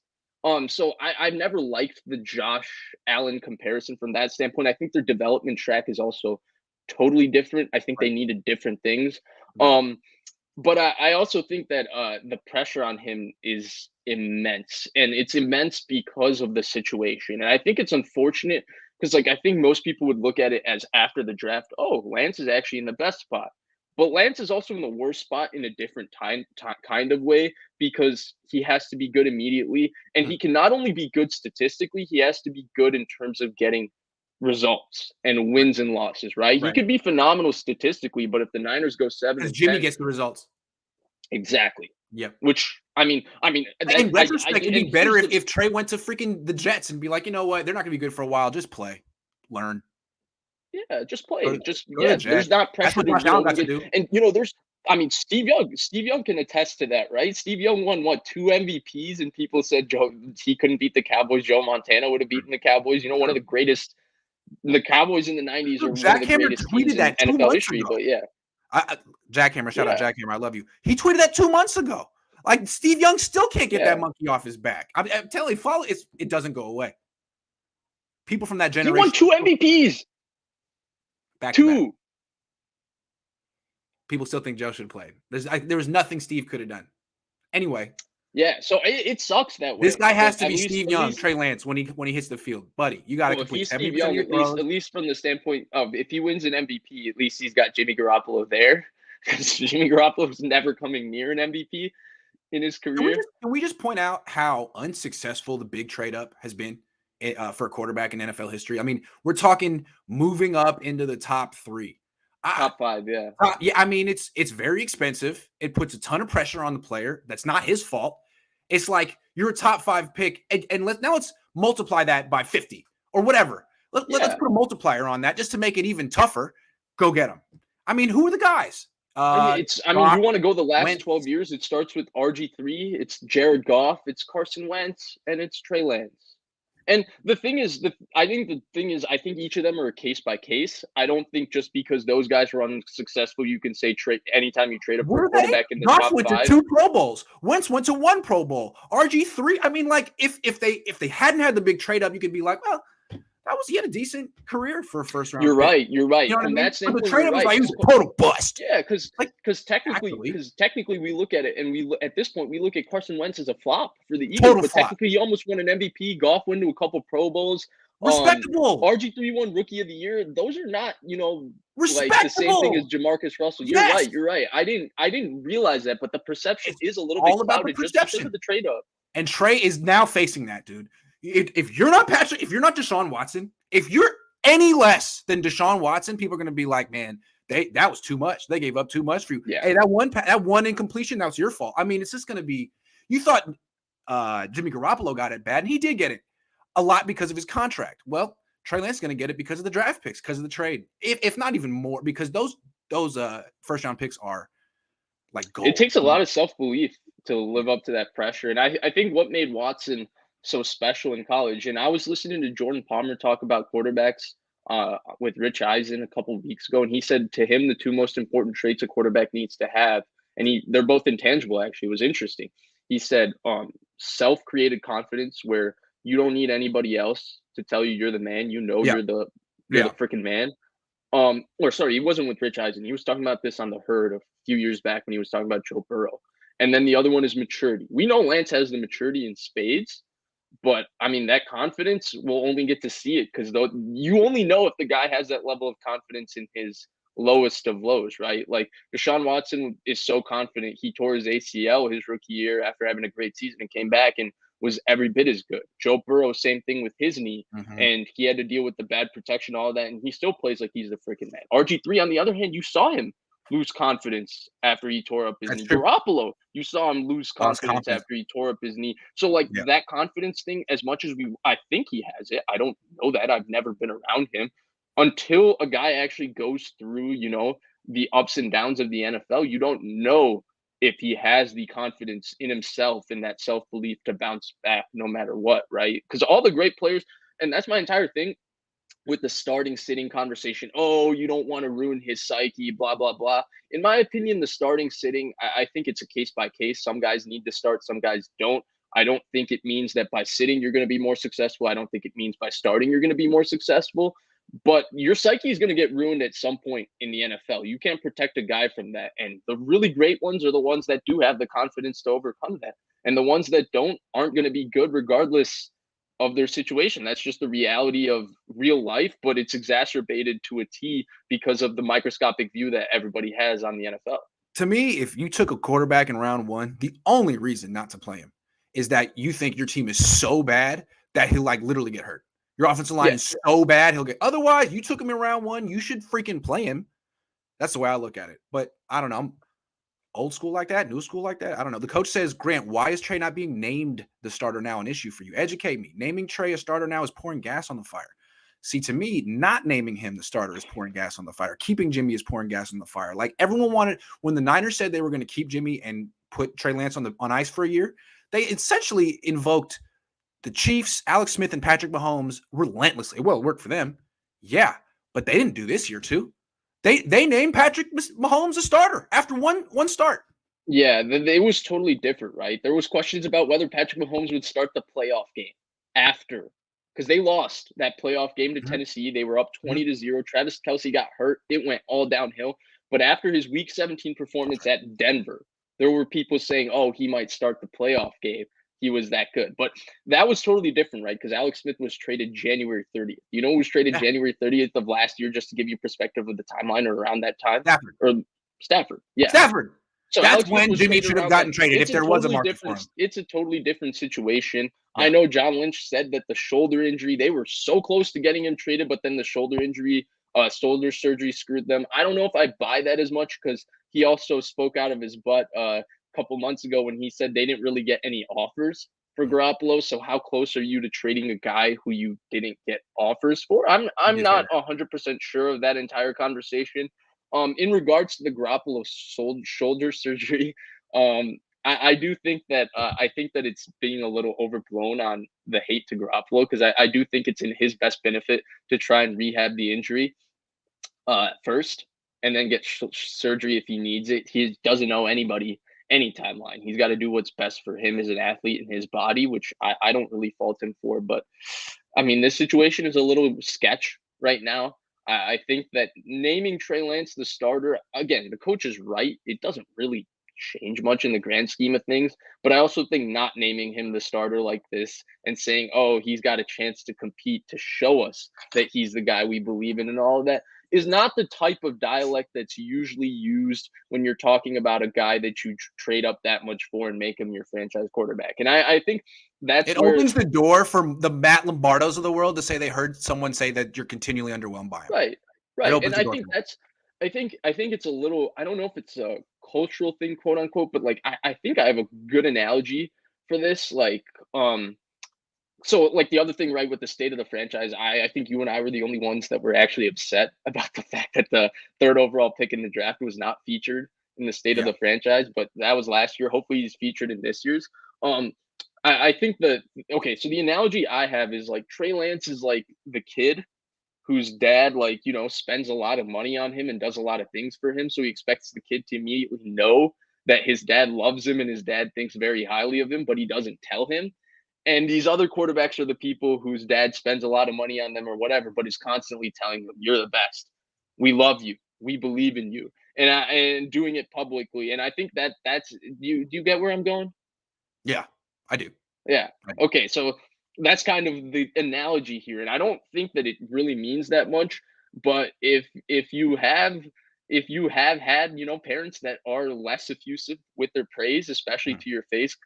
So I've never liked the Josh Allen comparison from that standpoint. I think their development track is also totally different. I think they needed different things. But I also think that the pressure on him is immense, and it's immense because of the situation. And I think it's unfortunate because, like, I think most people would look at it as after the draft, Lance is actually in the best spot. But Lance is also in the worst spot in a different kind of way, because he has to be good immediately. And he can not only be good statistically, he has to be good in terms of getting results and wins and losses, right? He could be phenomenal statistically, but if the Niners go 7 because Jimmy gets the results. Exactly. Yeah. Which I mean, in retrospect, it'd be better if Trey went to freaking the Jets and be like, you know what, they're not gonna be good for a while. Just play, learn. Yeah, just play. There's not pressure. That's what Josh Allen got to do. And I mean, Steve Young can attest to that, right? Steve Young won what, 2 MVPs, and people said he couldn't beat the Cowboys. Joe Montana would have beaten the Cowboys. You know, one of the greatest. The Cowboys in the '90s are Dude, one of the Jackhammer greatest teams tweeted in that 2 NFL months history. ago. But yeah, Jackhammer, shout out yeah, Jackhammer, I love you. He tweeted that 2 months ago. Like Steve Young still can't get that yeah. monkey off his back. I'm telling you, it doesn't go away. People from that He won generation 2 MVPs. back to back. 2. People still think Joe should play. There was nothing Steve could have done. Anyway, Yeah, so it sucks that this way. guy has But to at be least, Steve Young, Trey Lance when he hits the field, buddy. You got to well, if complete he's Steve 70% of Young, your throws. at least from the standpoint of if he wins an MVP, at least he's got Jimmy Garoppolo there, because Jimmy Garoppolo's never coming near an MVP in his career. Can we just point out how unsuccessful the big trade up has been for a quarterback in NFL history? I mean, we're talking moving up into the top 3. Top 5, yeah. Yeah, I mean, it's very expensive. It puts a ton of pressure on the player. That's not his fault. It's like you're a top 5 pick, and let's multiply that by 50 or whatever. Let's put a multiplier on that just to make it even tougher. Go get them. I mean, who are the guys? I mean, you want to go the last Wentz. 12 years, it starts with RG3, it's Jared Goff, it's Carson Wentz, and it's Trey Lance. And the thing is, I think each of them are a case by case. I don't think just because those guys were unsuccessful, you can say anytime you trade up for a quarterback in the Goff top went 5. to 2 Pro Bowls. Wentz went to 1 Pro Bowl. RG3. I mean, like if they hadn't had the big trade up, you could be like, well, he had a decent career for a first round. You're right. You know what From I mean? that standpoint, the trade up was like he was a total bust. Yeah, because technically we look at it, and at this point we look at Carson Wentz as a flop for the Eagles, Total but flop. technically he almost won an MVP. Goff went to a couple Pro Bowls. Respectable. RG3 won Rookie of the Year. Those are not, Respectable. like the same thing as Jamarcus Russell. Yes. You're right. I didn't realize that, but the perception is a little all bit about clouded the just perception. because of the trade up. And Trey is now facing that, dude. If you're not Patrick, if you're not Deshaun Watson, if you're any less than Deshaun Watson, people are going to be like, man, that was too much. They gave up too much for you. Yeah. Hey, that one incompletion, that was your fault. I mean, it's just going to be. You thought Jimmy Garoppolo got it bad, and he did get it a lot because of his contract. Well, Trey Lance is going to get it because of the draft picks, because of the trade, if not even more, because those first round picks are like gold. It takes a lot of self-belief to live up to that pressure, and I think what made Watson so special in college. And I was listening to Jordan Palmer talk about quarterbacks with Rich Eisen a couple of weeks ago, and he said to him the 2 most important traits a quarterback needs to have, and they're both intangible. Actually, it was interesting. He said self-created confidence, where you don't need anybody else to tell you you're the man. You're the freaking man. Or sorry, he wasn't with Rich Eisen. He was talking about this on The Herd a few years back when he was talking about Joe Burrow. And then the other one is maturity. We know Lance has the maturity in spades. But I mean, that confidence, we'll only get to see it because you only know if the guy has that level of confidence in his lowest of lows, right? Like Deshaun Watson is so confident. He tore his ACL his rookie year after having a great season and came back and was every bit as good. Joe Burrow, same thing with his knee, and he had to deal with the bad protection, all that, and he still plays like he's the freaking man. RG3, on the other hand, you saw him lose confidence after he tore up his knee. True. Garoppolo, you saw him lose confidence after he tore up his knee. So that confidence thing, as much as I think he has it, I don't know that. I've never been around him. Until a guy actually goes through, the ups and downs of the NFL, you don't know if he has the confidence in himself and that self-belief to bounce back no matter what, right? Because all the great players, and that's my entire thing with the starting sitting conversation. Oh, you don't want to ruin his psyche, blah, blah, blah. In my opinion, the starting sitting, I think it's a case by case. Some guys need to start, some guys don't. I don't think it means that by sitting, you're going to be more successful. I don't think it means by starting, you're going to be more successful. But your psyche is going to get ruined at some point in the NFL. You can't protect a guy from that. And the really great ones are the ones that do have the confidence to overcome that. And the ones that don't aren't going to be good regardless of their situation. That's just the reality of real life, but it's exacerbated to a T because of the microscopic view that everybody has on the NFL. To me, if you took a quarterback in round 1, the only reason not to play him is that you think your team is so bad that he'll literally get hurt. Your offensive line is so bad, he'll get. Otherwise, you took him in round 1, you should freaking play him. That's the way I look at it. But I don't know. I'm old school like that, new school like that. I don't know. The coach says, Grant, why is Trey not being named the starter now an issue for you? Educate me. Naming Trey a starter now is pouring gas on the fire. See, to me, not naming him the starter is pouring gas on the fire. Keeping Jimmy is pouring gas on the fire. Like everyone wanted when the Niners said they were going to keep Jimmy and put Trey Lance on ice for a year, they essentially invoked the Chiefs, Alex Smith, and Patrick Mahomes relentlessly. Well, it worked for them. Yeah, but they didn't do this year too. They named Patrick Mahomes a starter after one start. Yeah, it was totally different, right? There was questions about whether Patrick Mahomes would start the playoff game after, because they lost that playoff game to Tennessee. They were up 20-0. Travis Kelce got hurt. It went all downhill. But after his Week 17 performance at Denver, there were people saying, "Oh, he might start the playoff game. He was that good." But that was totally different, right? Because Alex Smith was traded January 30th. You know who was traded January 30th of last year, just to give you perspective of the timeline or around that time? Stafford. Yeah. Stafford. So that's when Jimmy should have gotten traded if there was a market for him. It's a totally different situation. Yeah. I know John Lynch said that the shoulder injury, they were so close to getting him traded, but then the shoulder surgery screwed them. I don't know if I buy that as much because he also spoke out of his butt a couple months ago when he said they didn't really get any offers for Garoppolo. So how close are you to trading a guy who you didn't get offers for? I'm not 100% sure of that entire conversation. In regards to the Garoppolo shoulder surgery, I do think that it's being a little overblown on the hate to Garoppolo because I do think it's in his best benefit to try and rehab the injury first and then get surgery if he needs it. He doesn't owe anybody any timeline. He's got to do what's best for him as an athlete and his body, which I don't really fault him for. But I mean, this situation is a little sketch right now. I think that naming Trey Lance the starter, again, the coach is right. It doesn't really change much in the grand scheme of things. But I also think not naming him the starter like this and saying, "Oh, he's got a chance to compete to show us that he's the guy we believe in," and all of that is not the type of dialect that's usually used when you're talking about a guy that you trade up that much for and make him your franchise quarterback. And I think that's opens the door for the Matt Lombardos of the world to say they heard someone say that you're continually underwhelmed by him. Right. And I think I think it's a little, I don't know if it's a cultural thing, quote unquote, but like I think I have a good analogy for this. Like, so like the other thing, right, with the state of the franchise, I think you and I were the only ones that were actually upset about the fact that the third overall pick in the draft was not featured in the state of the franchise, but that was last year. Hopefully he's featured in this year's. I think that, okay, so the analogy I have is like Trey Lance is like the kid whose dad, like, you know, spends a lot of money on him and does a lot of things for him. So he expects the kid to immediately know that his dad loves him and his dad thinks very highly of him, but he doesn't tell him. And these other quarterbacks are the people whose dad spends a lot of money on them or whatever, but is constantly telling them, "You're the best. We love you. We believe in you," and doing it publicly. And I think that's you. Do you get where I'm going? Yeah, I do. Yeah. Okay. So that's kind of the analogy here, and I don't think that it really means that much. But if you have had, you know, parents that are less effusive with their praise, especially to your face,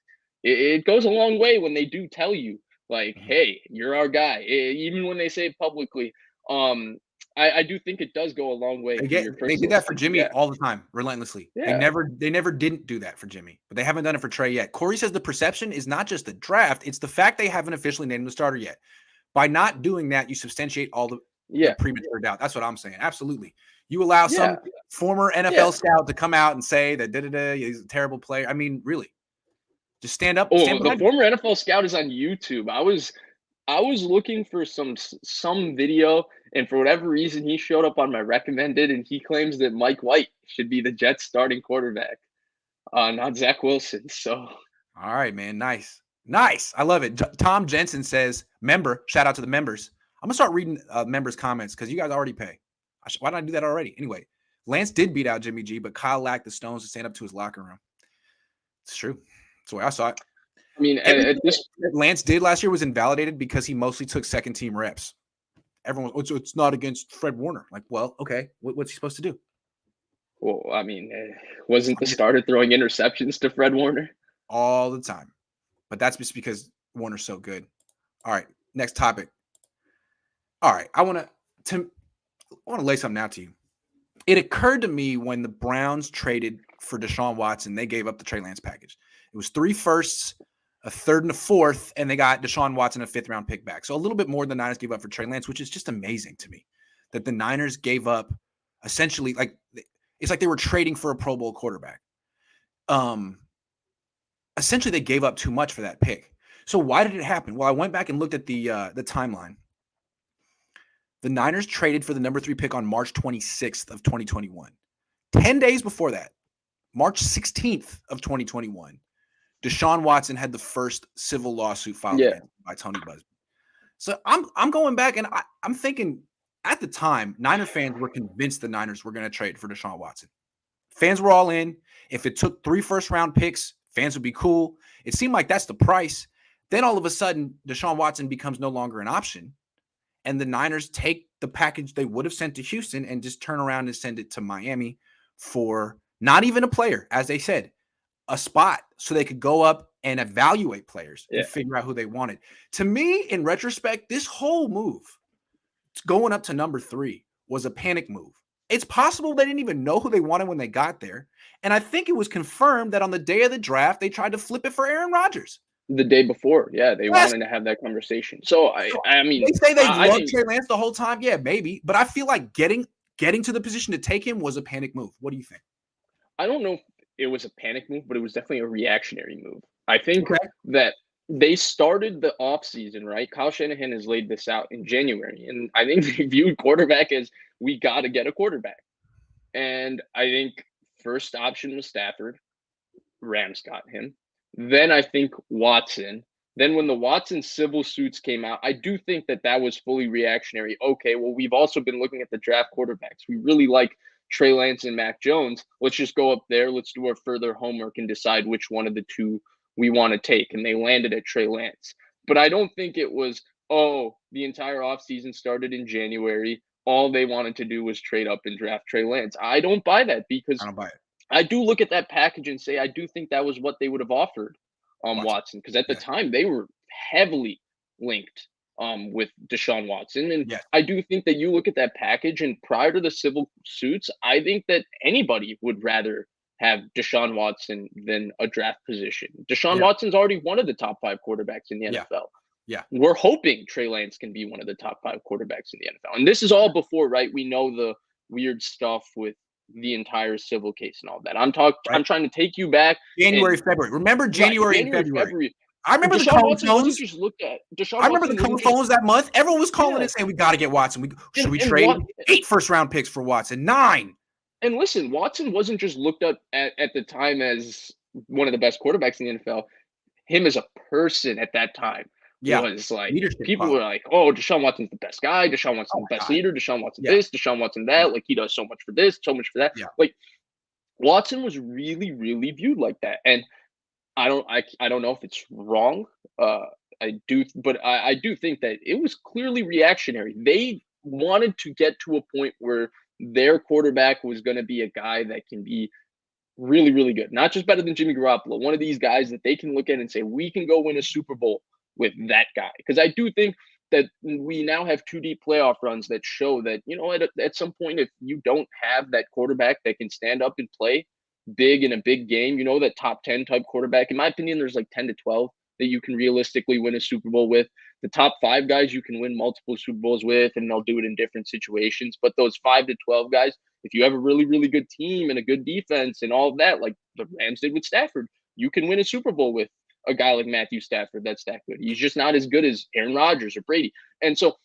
it goes a long way when they do tell you, like, "Hey, you're our guy," even when they say it publicly. I do think it does go a long way. They did that for Jimmy all the time, relentlessly. Yeah. They never didn't do that for Jimmy, but they haven't done it for Trey yet. Corey says the perception is not just the draft; it's the fact they haven't officially named him the starter yet. By not doing that, you substantiate all the premature doubt. That's what I'm saying. Absolutely. You allow some former NFL scout to come out and say that he's a terrible player. I mean, really. Just stand up. The former NFL scout is on YouTube. I was looking for some video, and for whatever reason, he showed up on my recommended, and he claims that Mike White should be the Jets starting quarterback, not Zach Wilson. So, all right, man, nice. I love it. Tom Jensen says, "Member, shout out to the members." I'm gonna start reading members' comments because you guys already pay. Why didn't I do that already? Anyway, Lance did beat out Jimmy G, but Kyle lacked the stones to stand up to his locker room. It's true. That's the way I saw it. I mean, Lance did last year was invalidated because he mostly took second team reps. Everyone, it's not against Fred Warner. Like, well, okay, what's he supposed to do? Well, I mean, wasn't the starter throwing interceptions to Fred Warner all the time? But that's just because Warner's so good. All right, next topic. All right, I want to lay something out to you. It occurred to me when the Browns traded for Deshaun Watson, they gave up the Trey Lance package. It was 3 firsts, a third and a fourth, and they got Deshaun Watson, a fifth-round pick back. So a little bit more than the Niners gave up for Trey Lance, which is just amazing to me that the Niners gave up essentially it's like they were trading for a Pro Bowl quarterback. Essentially they gave up too much for that pick. So why did it happen? Well, I went back and looked at the timeline. The Niners traded for the number 3 pick on March 26th of 2021. 10 days before that, March 16th of 2021, Deshaun Watson had the first civil lawsuit filed against him by Tony Busby. So I'm going back and I'm thinking at the time, Niner fans were convinced the Niners were going to trade for Deshaun Watson. Fans were all in. If it took 3 first-round picks, fans would be cool. It seemed like that's the price. Then all of a sudden, Deshaun Watson becomes no longer an option. And the Niners take the package they would have sent to Houston and just turn around and send it to Miami for not even a player, as they said, a spot so they could go up and evaluate players and figure out who they wanted. To me, in retrospect, this whole move going up to number 3 was a panic move. It's possible they didn't even know who they wanted when they got there. And I think it was confirmed that on the day of the draft, they tried to flip it for Aaron Rodgers. The day before, they wanted to have that conversation. So I mean, they say they loved Trey Lance the whole time. Yeah, maybe, but I feel like getting to the position to take him was a panic move. What do you think? I don't know if it was a panic move, but it was definitely a reactionary move. I think that they started the offseason, right? Kyle Shanahan has laid this out in January, and I think they viewed quarterback as we got to get a quarterback. And I think first option was Stafford. Rams got him. Then I think Watson. Then when the Watson civil suits came out, I do think that was fully reactionary. Okay, well, we've also been looking at the draft quarterbacks. We really like Trey Lance and Mac Jones. Let's just go up there. Let's do our further homework and decide which one of the two we want to take. And they landed at Trey Lance. But I don't think it was, the entire offseason started in January. All they wanted to do was trade up and draft Trey Lance. I don't buy that because I don't buy it. I do look at that package and say I do think that was what they would have offered Watson, because at the time they were heavily linked with Deshaun Watson. And I do think that you look at that package, and prior to the civil suits, I think that anybody would rather have Deshaun Watson than a draft position. Deshaun Watson's already one of the top 5 quarterbacks in the NFL. Yeah. We're hoping Trey Lance can be one of the top 5 quarterbacks in the NFL. And this is all before, right? We know the weird stuff with the entire civil case and all that. I'm trying to take you back. February. Remember January and February. I remember the Cohn phones. I remember the Cohn phones that month. Everyone was calling and saying, we got to get Watson. Should we trade 8 first-round picks for Watson? 9. And listen, Watson wasn't just looked at the time as one of the best quarterbacks in the NFL. Him as a person at that time was like, people were like, Deshaun Watson's the best guy. Deshaun Watson's the best leader. Deshaun Watson this, Deshaun Watson that. Like, he does so much for this, so much for that. Like, Watson was really, really viewed like that. And I don't know if it's wrong. I do think that it was clearly reactionary. They wanted to get to a point where their quarterback was going to be a guy that can be really, really good. Not just better than Jimmy Garoppolo. One of these guys that they can look at and say, we can go win a Super Bowl with that guy. Because I do think that we now have 2 deep playoff runs that show that, at some point, if you don't have that quarterback that can stand up and play big in a big game, that top 10 type quarterback, in my opinion, there's like 10 to 12 that you can realistically win a Super Bowl with. The top 5 guys you can win multiple Super Bowls with, and they'll do it in different situations. But those 5 to 12 guys, if you have a really, really good team and a good defense and all of that, like the Rams did with Stafford, you can win a Super Bowl with a guy like Matthew Stafford that's that good. He's just not as good as Aaron Rodgers or Brady. And so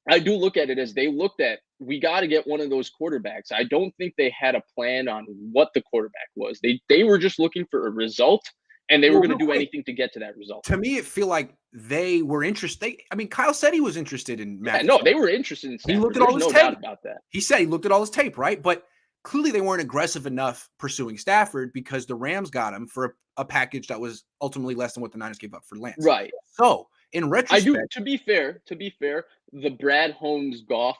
I do look at it as they looked at, we got to get one of those quarterbacks. I don't think they had a plan on what the quarterback was. They were just looking for a result, and they were going to do anything to get to that result. To me, it feel like they were interested. Kyle said he was interested in Matthew. No, they were interested in Stafford. He looked at all his tape. Doubt about that. He said he looked at all his tape, right? But clearly they weren't aggressive enough pursuing Stafford because the Rams got him for a package that was ultimately less than what the Niners gave up for Lance. Right. So in retrospect, to be fair, the Brad Holmes-Goff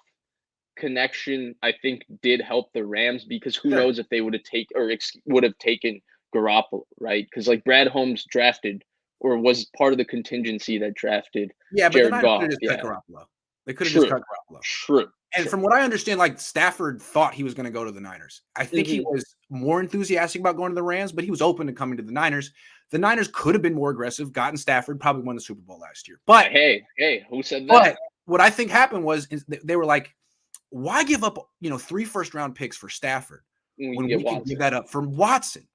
connection, I think, did help the Rams, because who knows if they would have taken Garoppolo, right? Because like Brad Holmes drafted or was part of the contingency that drafted Jared Goff. Yeah. Garoppolo. They could have just cut Garoppolo. True. And from what I understand, like Stafford thought he was going to go to the Niners. I think he was more enthusiastic about going to the Rams, but he was open to coming to the Niners. The Niners could have been more aggressive, gotten Stafford, probably won the Super Bowl last year. But hey, who said that? But what I think happened was they were like, why give up 3 first-round picks for Stafford when we can give that up for Watson?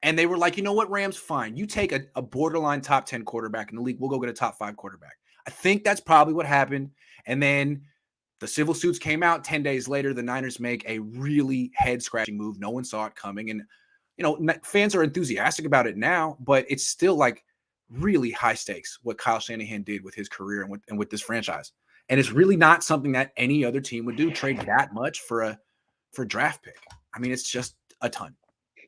And they were like, you know what, Rams, fine. You take a borderline top 10 quarterback in the league. We'll go get a top 5 quarterback. I think that's probably what happened. And then the civil suits came out. 10 days later, the Niners make a really head-scratching move. No one saw it coming. And, fans are enthusiastic about it now, but it's still like really high stakes what Kyle Shanahan did with his career and with this franchise. And it's really not something that any other team would do, trade that much for a draft pick. I mean, it's just a ton.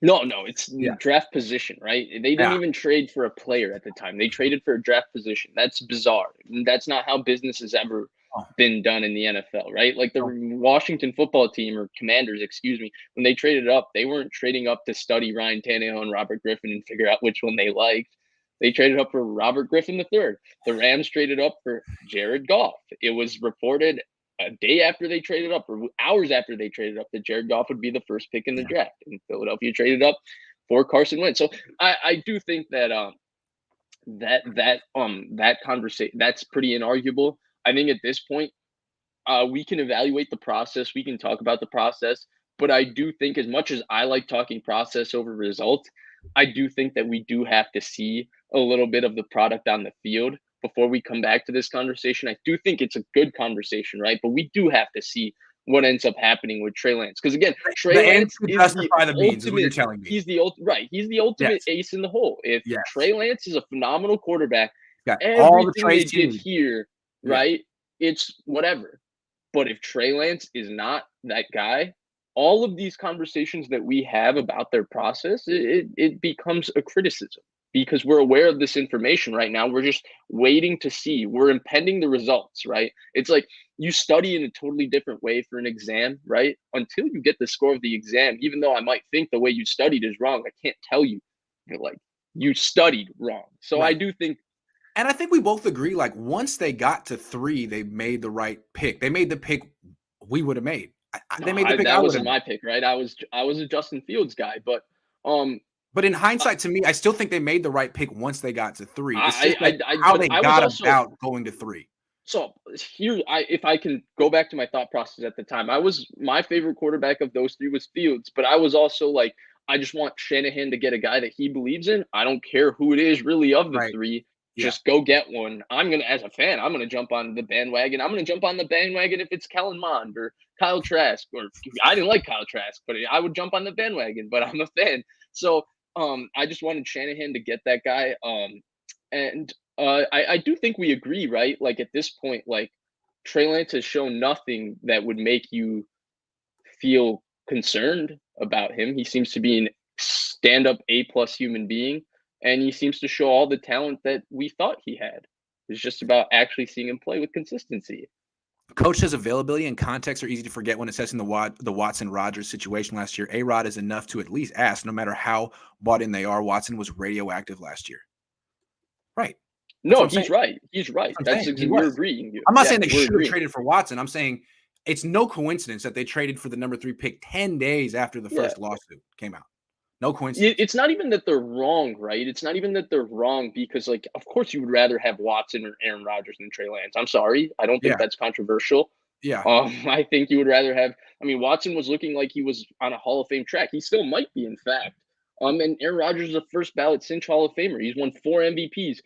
No, it's draft position, right? They didn't even trade for a player at the time. They traded for a draft position. That's bizarre. That's not how business has ever been done in the NFL, right? Like the Washington football team, or Commanders, excuse me, when they traded up, they weren't trading up to study Ryan Tannehill and Robert Griffin and figure out which one they liked. They traded up for Robert Griffin III. The Rams traded up for Jared Goff. It was reported a day after they traded up, or hours after they traded up, that Jared Goff would be the first pick in the draft. And Philadelphia traded up for Carson Wentz. So I do think that that conversation, that's pretty inarguable. I think at this point, we can evaluate the process. We can talk about the process. But I do think, as much as I like talking process over result, I do think that we do have to see a little bit of the product on the field before we come back to this conversation. I do think it's a good conversation, right? But we do have to see what ends up happening with Trey Lance. Because again, Trey Lance is the ultimate, he's the ultimate ace in the hole. If Trey Lance is a phenomenal quarterback, everything they did here, right, it's whatever. But if Trey Lance is not that guy, all of these conversations that we have about their process, it becomes a criticism, because we're aware of this information right now. We're just waiting to see. We're impending the results, right? It's like you study in a totally different way for an exam, right? Until you get the score of the exam, even though I might think the way you studied is wrong, I can't tell you, like, you studied wrong. So I do think. And I think we both agree, like, once they got to 3, they made the right pick. They made the pick we would have made. They made the pick. That wasn't my pick, right? I was a Justin Fields guy, but in hindsight, to me, I still think they made the right pick once they got to 3. It's just how they got about going to 3. So here, if I can go back to my thought process at the time, my favorite quarterback of those 3 was Fields, but I was also like, I just want Shanahan to get a guy that he believes in. I don't care who it is really of the 3. Just go get one. As a fan, I'm gonna jump on the bandwagon. I'm gonna jump on the bandwagon if it's Kellen Mond or Kyle Trask. Or I didn't like Kyle Trask, but I would jump on the bandwagon. But I'm a fan, so I just wanted Shanahan to get that guy. I do think we agree, right? Like, at this point, like, Trey Lance has shown nothing that would make you feel concerned about him. He seems to be an stand-up A+ human being. And he seems to show all the talent that we thought he had. It's just about actually seeing him play with consistency. Coach says availability and context are easy to forget when assessing the Watson-Rodgers situation last year. A-Rod is enough to at least ask, no matter how bought in they are. Watson was radioactive last year. Right. No, he's right. He's right. That's exactly what we're agreeing. I'm not saying they should have traded for Watson. I'm saying it's no coincidence that they traded for the number 3 pick 10 days after the first lawsuit came out. No coincidence. It's not even that they're wrong, right? It's not even that they're wrong, because, like, of course you would rather have Watson or Aaron Rodgers than Trey Lance. I'm sorry. I don't think that's controversial. Yeah. I think you would rather have – I mean, Watson was looking like he was on a Hall of Fame track. He still might be, in fact. And Aaron Rodgers is a first ballot cinch Hall of Famer. He's won 4 MVPs.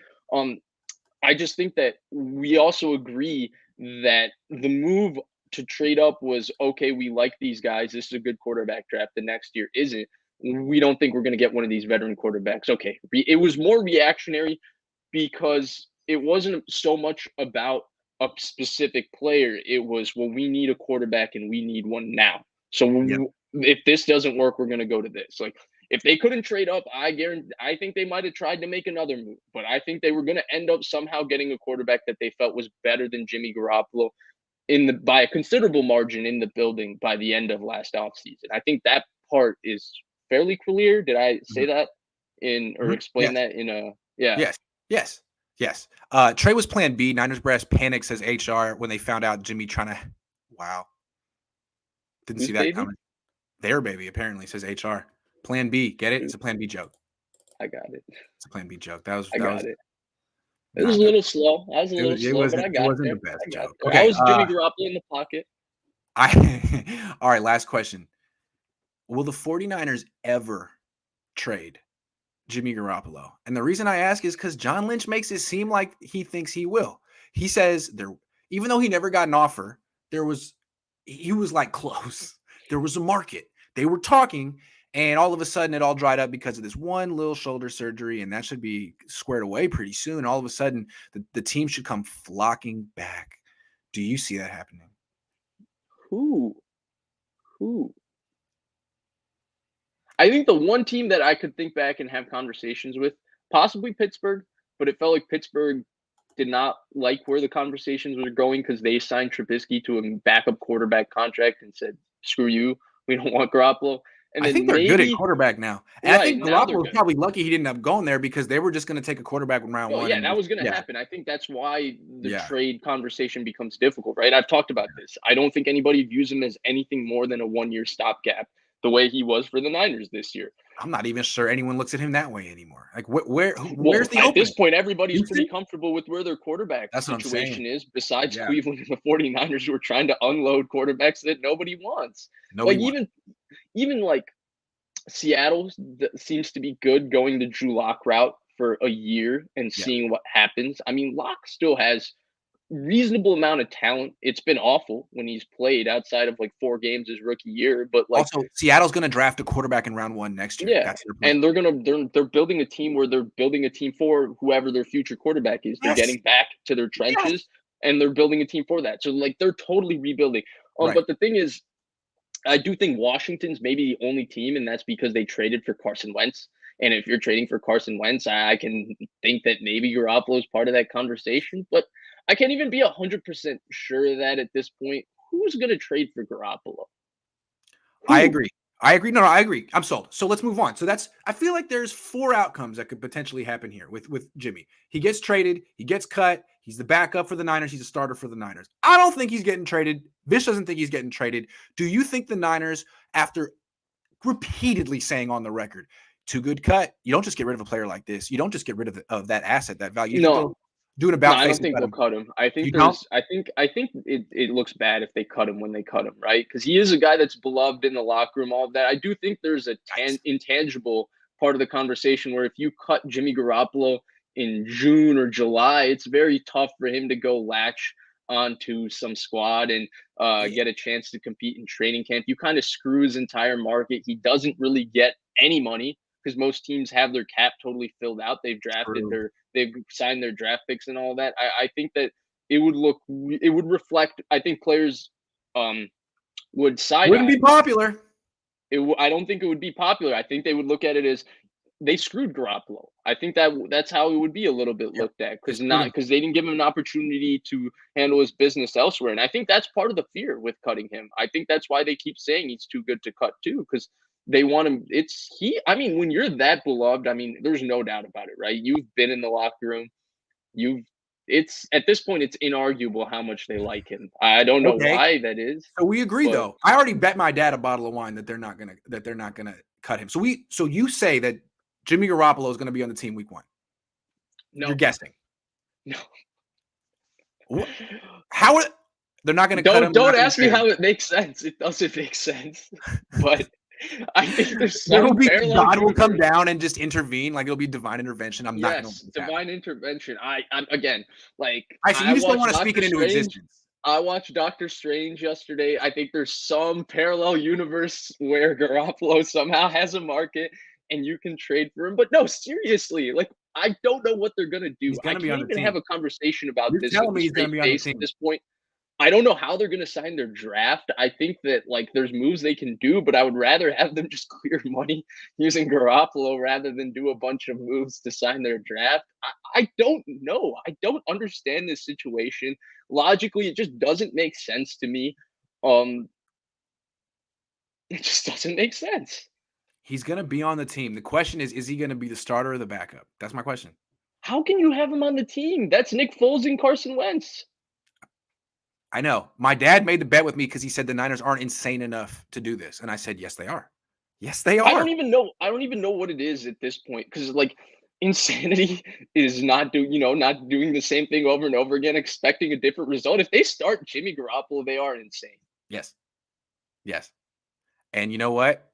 I just think that we also agree that the move to trade up was, okay, we like these guys. This is a good quarterback draft. The next year isn't. We don't think we're going to get one of these veteran quarterbacks. Okay. It was more reactionary because it wasn't so much about a specific player. It was, well, we need a quarterback and we need one now. So if this doesn't work, we're going to go to this. Like, if they couldn't trade up, I think they might have tried to make another move, but I think they were going to end up somehow getting a quarterback that they felt was better than Jimmy Garoppolo by a considerable margin in the building by the end of last offseason. I think that part is fairly clear. Did I say that or explain that in a? Yes. Yes. Trey was plan B. Niners brass panic, says HR, when they found out Jimmy trying to. Wow. Didn't Who's see that baby? coming. Their baby, apparently, says HR. Plan B. Get it? It's a plan B joke. I got it. It's a plan B joke. That I was got it. It was a not that. little slow. I was a little It slow, but wasn't I got the there. best I got joke. there. I Okay. was Jimmy Garoppolo in the pocket. All right, last question. Will the 49ers ever trade Jimmy Garoppolo? And the reason I ask is because John Lynch makes it seem like he thinks he will. He says even though he never got an offer, he was like close. There was a market. They were talking, and all of a sudden it all dried up because of this one little shoulder surgery, and that should be squared away pretty soon. All of a sudden, the team should come flocking back. Do you see that happening? Who? I think the one team that I could think back and have conversations with, possibly Pittsburgh, but it felt like Pittsburgh did not like where the conversations were going because they signed Trubisky to a backup quarterback contract and said, "Screw you, we don't want Garoppolo." And I think then they're good at maybe quarterback now. And I right think now they're Garoppolo was good. probably lucky he didn't end up going there because they were just going to take a quarterback in round Oh one yeah, and that just, was going to yeah, happen. I think that's why the yeah. trade conversation becomes difficult, right? I've talked about this. I don't think anybody views him as anything more than a 1 year stopgap, the way he was for the Niners this year. I'm not even sure anyone looks at him that way anymore. Like, where's Well, the at this opening? point, everybody's pretty Houston? comfortable with where their quarterback That's what I'm saying. situation is, besides Yeah, Cleveland and the 49ers, who are trying to unload quarterbacks that nobody wants. nobody Like wants. even like Seattle seems to be good going the Drew Lock route for a year and Yeah. seeing what happens. I mean, Lock still has reasonable amount of talent. It's been awful when he's played outside of like 4 games his rookie year, but like Also, Seattle's going to draft a quarterback in round one next year. yeah, That's their plan. and they're building a team where they're building a team for whoever their future quarterback is. They're Yes. getting back to their Yes. trenches and they're building a team for that. So like they're totally rebuilding. Right. But the thing is, I do think Washington's maybe the only team, and that's because they traded for Carson Wentz. And if you're trading for Carson Wentz, I can think that maybe Garoppolo is part of that conversation. But I can't even be 100% sure of that at this point. Who's going to trade for Garoppolo? I Who? agree. I agree. No, I agree. I'm sold. So let's move on. So I feel like there's 4 outcomes that could potentially happen here with Jimmy. He gets traded, he gets cut, he's the backup for the Niners, he's a starter for the Niners. I don't think he's getting traded. Vish doesn't think he's getting traded. Do you think the Niners, after repeatedly saying on the record, too good cut, you don't just get rid of a player like this. You don't just get rid of that asset, that value. You just No, go do an no, about I face don't and think cut they'll him. cut him. I think You don't? there's, I think it looks bad if they cut him when they cut him, right? Because he is a guy that's beloved in the locker room, all of that. I do think there's a intangible part of the conversation where if you cut Jimmy Garoppolo in June or July, it's very tough for him to go latch onto some squad and Yeah, get a chance to compete in training camp. You kind of screw his entire market. He doesn't really get any money because most teams have their cap totally filled out. true. They've signed their draft picks and all that. I think that it would reflect. I think players would side Wouldn't eye. be popular. I don't think it would be popular. I think they would look at it as they screwed Garoppolo. I think that's how it would be a little bit Yep. looked at They screwed him. because they didn't give him an opportunity to handle his business elsewhere. And I think that's part of the fear with cutting him. I think that's why they keep saying he's too good to cut too, because they want him. I mean, when you're that beloved, I mean, there's no doubt about it, right? You've been in the locker room. You've it's at this point it's inarguable how much they like him. I don't know Okay. why that is, So we agree but though. I already bet my dad a bottle of wine that they're not gonna cut him. So you say that Jimmy Garoppolo is gonna be on the team week 1. You're no, guessing. no. What, how are they're not gonna cut him, they're Don't not gonna ask me trade him. how it makes sense. It doesn't make sense. But I think there's There will some be parallel God will come universe. down and just intervene, like it'll be divine intervention. I'm not gonna let Yes, this happen. divine intervention. I'm again, like I see you I just don't watched want to speak Doctor it into Strange. existence. I watched Doctor Strange yesterday. I think there's some parallel universe where Garoppolo somehow has a market and you can trade for him. But no, seriously, like I don't know what they're gonna do. He's I gonna be can't on the even have team. a conversation about You're this with telling a me he's gonna straight be on the face at team. this point. I don't know how they're going to sign their draft. I think that like there's moves they can do, but I would rather have them just clear money using Garoppolo rather than do a bunch of moves to sign their draft. I don't know. I don't understand this situation. Logically, it just doesn't make sense to me. Um, it just doesn't make sense. He's gonna be on the team. The question is he gonna be the starter or the backup? That's my question. How can you have him on the team? That's Nick Foles and Carson Wentz. I know. My dad made the bet with me because he said the Niners aren't insane enough to do this. And I said, yes, they are. Yes, they I don't are. even know. I don't even know what it is at this point because like insanity is not doing the same thing over and over again, expecting a different result. If they start Jimmy Garoppolo, they are insane. Yes. Yes. And you know what?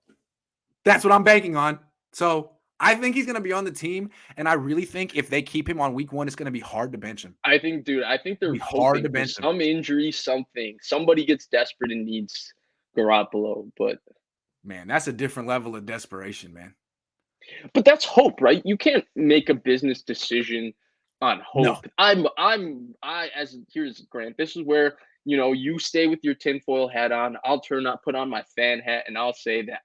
That's what I'm banking on. So I think he's going to be on the team. And I really think if they keep him on week 1, it's going to be hard to bench him. I think, dude, I think It'll they're be hard to hoping for bench him. some injury, something. Somebody gets desperate and needs Garoppolo, but Man, that's a different level of desperation, man. But that's hope, right? You can't make a business decision on No. hope. Here's Grant. This is where you stay with your tinfoil hat on. I'll put on my fan hat, and I'll say that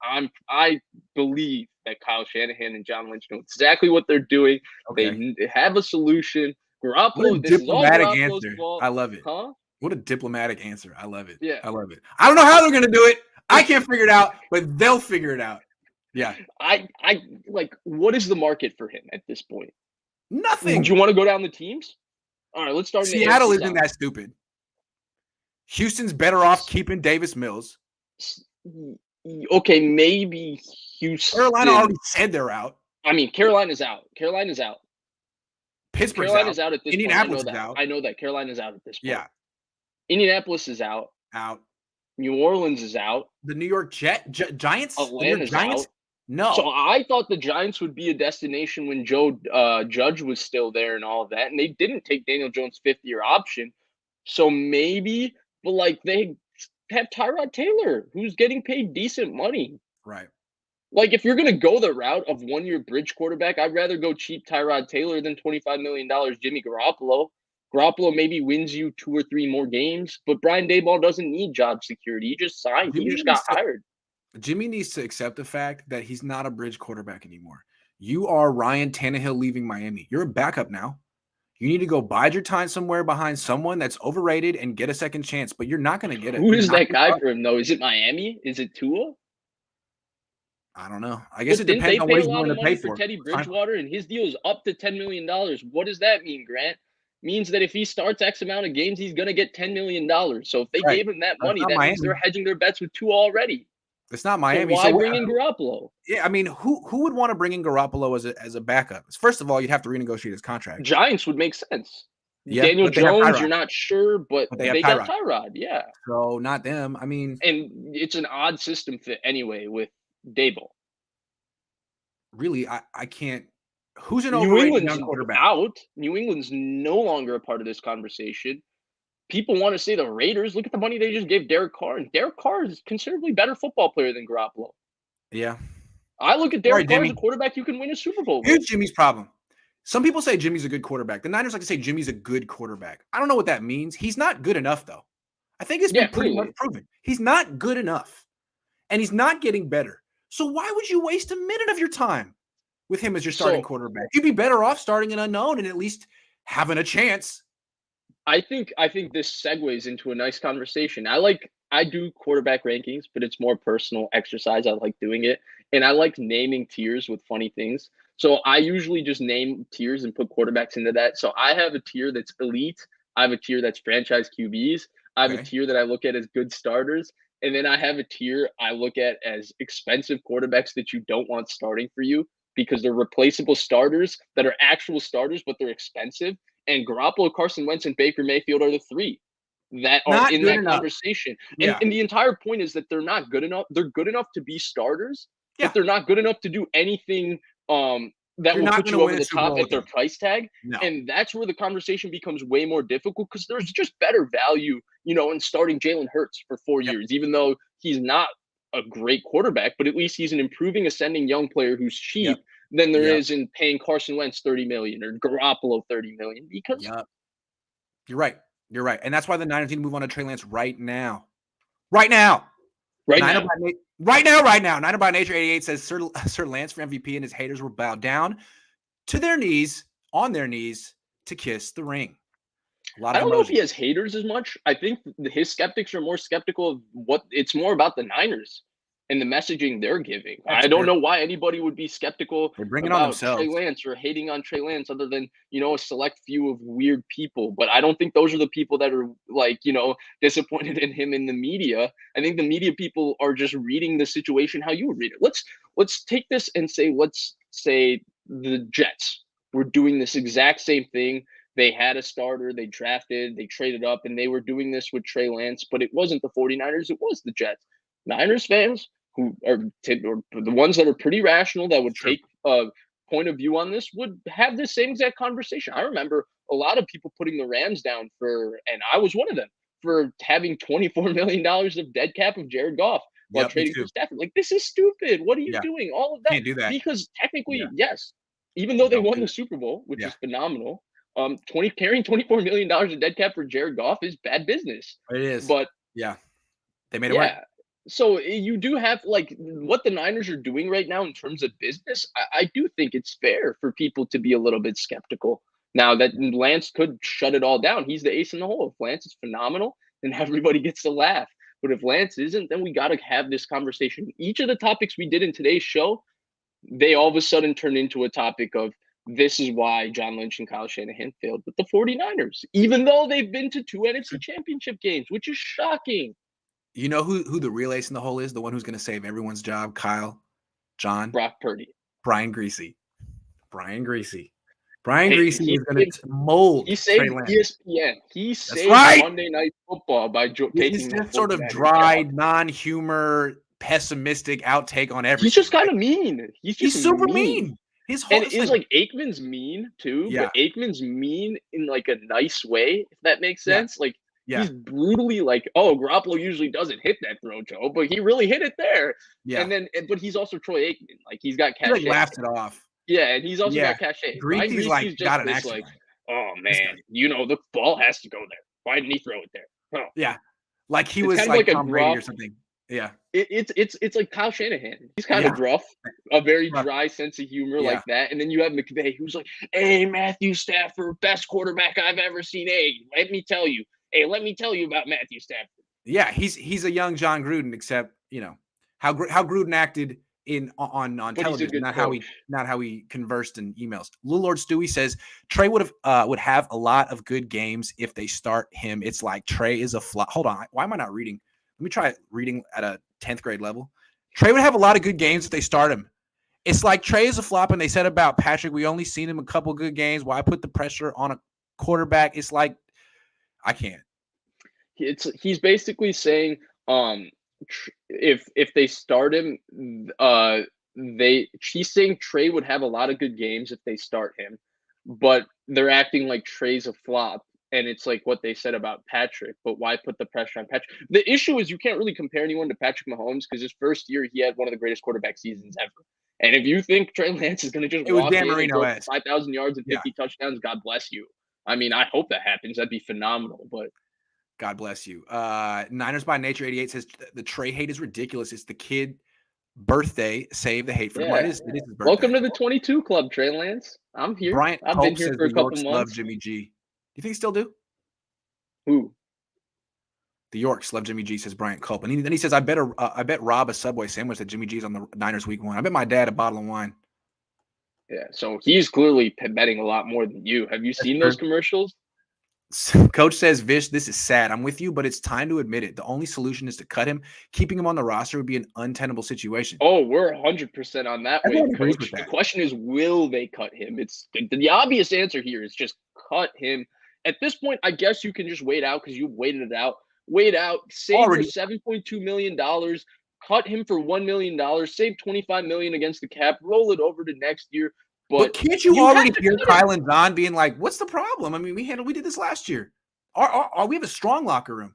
I believe that Kyle Shanahan and John Lynch know exactly what they're doing. Okay. They have a solution. What a Garoppolo, this is all diplomatic Garoppolo's answer. fault, I love it. huh? What a diplomatic answer. I love it. Yeah. I love it. I don't know how they're going to do it. I can't figure it out, but they'll figure it out. Yeah. I like. What is the market for him at this point? Nothing. Would you want to go down the teams? All right, let's start. Seattle isn't that stupid. Houston's better off keeping Davis Mills. Okay, maybe Houston. Carolina already said they're out. I mean, Carolina's out. Carolina's out. Pittsburgh's Carolina's out. out at this Indianapolis point. is out. I know that. Carolina's out at this point. Yeah. Indianapolis is out. Out. New Orleans is out. The New York Giants? Atlanta's Giants? out. No. So I thought the Giants would be a destination when Joe Judge was still there and all of that, and they didn't take Daniel Jones' 5th-year option. So maybe, but like they have Tyrod Taylor, who's getting paid decent money. Right. Like, if you're going to go the route of one-year bridge quarterback, I'd rather go cheap Tyrod Taylor than $25 million Jimmy Garoppolo. Garoppolo maybe wins you 2 or 3 more games, but Brian Daboll doesn't need job security. He just signed. He just got hired. Jimmy needs to accept the fact that he's not a bridge quarterback anymore. You are Ryan Tannehill leaving Miami. You're a backup now. You need to go bide your time somewhere behind someone that's overrated and get a second chance, but you're not going to get it. Who is that guy for him, though? Is it Miami? Is it Tua? I don't know. I guess it depends on what he's willing to pay for. Teddy Bridgewater, and his deal is up to $10 million. What does that mean, Grant? Means that if he starts X amount of games, he's going to get $10 million. So if they gave him that money, that means they're hedging their bets with Tua already. It's not Miami. So why bring in Garoppolo? Yeah, I mean, who would want to bring in Garoppolo as a backup? First of all, you'd have to renegotiate his contract. Giants would make sense. Yeah, Daniel Jones, you're not sure, but they got Tyrod. Yeah. So not them. I mean, and it's an odd system fit anyway with Daboll. Really, I can't. Who's an overrated young quarterback? Out. New England's no longer a part of this conversation. People want to say the Raiders. Look at the money they just gave Derek Carr. And Derek Carr is a considerably better football player than Garoppolo. Yeah. I look at Derek Carr as a quarterback you can win a Super Bowl with. Here's Jimmy's problem. Some people say Jimmy's a good quarterback. The Niners like to say Jimmy's a good quarterback. I don't know what that means. He's not good enough, though. I think it's been pretty much proven. He's not good enough. And he's not getting better. So why would you waste a minute of your time with him as your starting quarterback? You'd be better off starting an unknown and at least having a chance. I think this segues into a nice conversation. I do quarterback rankings, but it's more personal exercise. I like doing it. And I like naming tiers with funny things. So I usually just name tiers and put quarterbacks into that. So I have a tier that's elite. I have a tier that's franchise QBs. I have a tier that I look at as good starters. And then I have a tier I look at as expensive quarterbacks that you don't want starting for you because they're replaceable starters that are actual starters, but they're expensive. And Garoppolo, Carson Wentz, and Baker Mayfield are the 3 that are in that conversation. And the entire point is that they're not good enough. They're good enough to be starters, but they're not good enough to do anything that will put you over the top at their price tag. No. And that's where the conversation becomes way more difficult because there's just better value, in starting Jalen Hurts for 4 years, even though he's not a great quarterback, but at least he's an improving, ascending young player who's cheap than there is in paying Carson Wentz $30 million or Garoppolo $30 million. Because you're right. You're right. And that's why the Niners need to move on to Trey Lance right now. Right now. Niner by Nature 88 says Sir Lance for MVP and his haters will bow down to their knees, on their knees, to kiss the ring. I don't know if he has haters as much. I think his skeptics are more skeptical of it's more about the Niners. and the messaging they're giving. That's I don't fair. know why anybody would be skeptical They bring it on about Trey themselves. Lance or hating on Trey Lance other than, a select few of weird people. But I don't think those are the people that are like, disappointed in him in the media. I think the media people are just reading the situation how you would read it. Let's take this and let's say the Jets were doing this exact same thing. They had a starter, they drafted, they traded up, and they were doing this with Trey Lance, but it wasn't the 49ers, it was the Jets. Niners fans who are the ones that are pretty rational that would True. take a point of view on this would have the same exact conversation. I remember a lot of people putting the Rams down and I was one of them, for having $24 million of dead cap of Jared Goff while Yep, me trading for too. Stafford. Like, this is stupid. What are you Yeah, doing? All of that. can't do that. Because Yeah, technically, yes, even though they don't won do the it. Super Bowl, which Yeah, is phenomenal, carrying $24 million of dead cap for Jared Goff is bad business. it is. But Yeah, they made it work. yeah. So you do have like what the Niners are doing right now in terms of business. I do think it's fair for people to be a little bit skeptical. Now that Lance could shut it all down, he's the ace in the hole. If Lance is phenomenal, then everybody gets to laugh. But if Lance isn't, then we got to have this conversation. Each of the topics we did in today's show, they all of a sudden turned into a topic of this is why John Lynch and Kyle Shanahan failed with the 49ers, even though they've been to 2 NFC championship games, which is shocking. You know who the real ace in the hole is? The one who's going to save everyone's job? Kyle, John, Brock Purdy. Brian Greasy. Brian Greasy. Brian Hey, Greasy is going to mold he Trey saved Lance. ESPN. He That's saved right. Monday Night Football by He's taking the just sort of 49ers dry, job. non-humor, pessimistic outtake on everything. He's just kind of mean. He's just super mean. His whole And it's like Aikman's mean too, yeah, but Aikman's mean in like a nice way, if that makes yeah, sense. Like yeah, he's brutally like, oh, Garoppolo usually doesn't hit that throw, Joe, but he really hit it there. yeah. And then, but he's also Troy Aikman. Like he's got He like cachet. laughs it off. Yeah, and he's also Yeah, got cachet. Brian Greasy's like Greasy's just got an this action like, line. oh This man, guy. the ball has to go there. Why didn't he throw it there? Oh. Yeah, like he It's was kind of like like a Tom Brady or gruff. something. Yeah, It's like Kyle Shanahan. He's kind yeah, of gruff, a very Gruff. dry sense of humor yeah. like that. And then you have McVay, who's like, "Hey, Matthew Stafford, best quarterback I've ever seen. Hey, let me tell you. Hey, let me tell you about Matthew Stafford." Yeah, he's a young John Gruden, except how Gruden acted on But he's a television, good coach. not how he conversed in emails. Lil Lord Stewie says Trey would have a lot of good games if they start him. It's like Trey is a flop. Hold on, why am I not reading? Let me try reading at a 10th grade level. Trey would have a lot of good games if they start him. It's like Trey is a flop, and they said about Patrick, we only seen him a couple good games. Why put the pressure on a quarterback? It's like I can't. He's basically saying, if they start him, she's saying Trey would have a lot of good games if they start him, but they're acting like Trey's a flop. And it's like what they said about Patrick, but why put the pressure on Patrick? The issue is you can't really compare anyone to Patrick Mahomes because his first year he had one of the greatest quarterback seasons ever. And if you think Trey Lance is going to just It was walk Dan in and throw Marino-esque. 5,000 yards and Yeah. 50 touchdowns, God bless you. I mean, I hope that happens. That'd be phenomenal. But God bless you. Niners by Nature 88 says the Trey hate is ridiculous. It's the kid birthday. Save the hate for him. Well, it is his birthday. Welcome to the 22 club, Trey Lance. I'm here. Bryant I've Culp been here says for a the couple Yorks months. love Jimmy G. Do you think they still do? Who? The Yorks love Jimmy G, says Bryant Culp. And then he says, I bet Rob a Subway sandwich that Jimmy G's on the Niners week 1. I bet my dad a bottle of wine. Yeah, so he's clearly betting a lot more than you. Have you seen those commercials? Coach says, Vish, this is sad. I'm with you, but it's time to admit it. The only solution is to cut him. Keeping him on the roster would be an untenable situation. Oh, we're 100% on that way, Coach. The question is, will they cut him? It's the obvious answer here is just cut him. At this point, I guess you can just wait out because you've waited it out. Wait out, save your $7.2 million, cut him for $1 million, save $25 million against the cap, roll it over to next year. But can't you already hear Kyle and Don being like, "What's the problem? I mean, we did this last year. We have a strong locker room.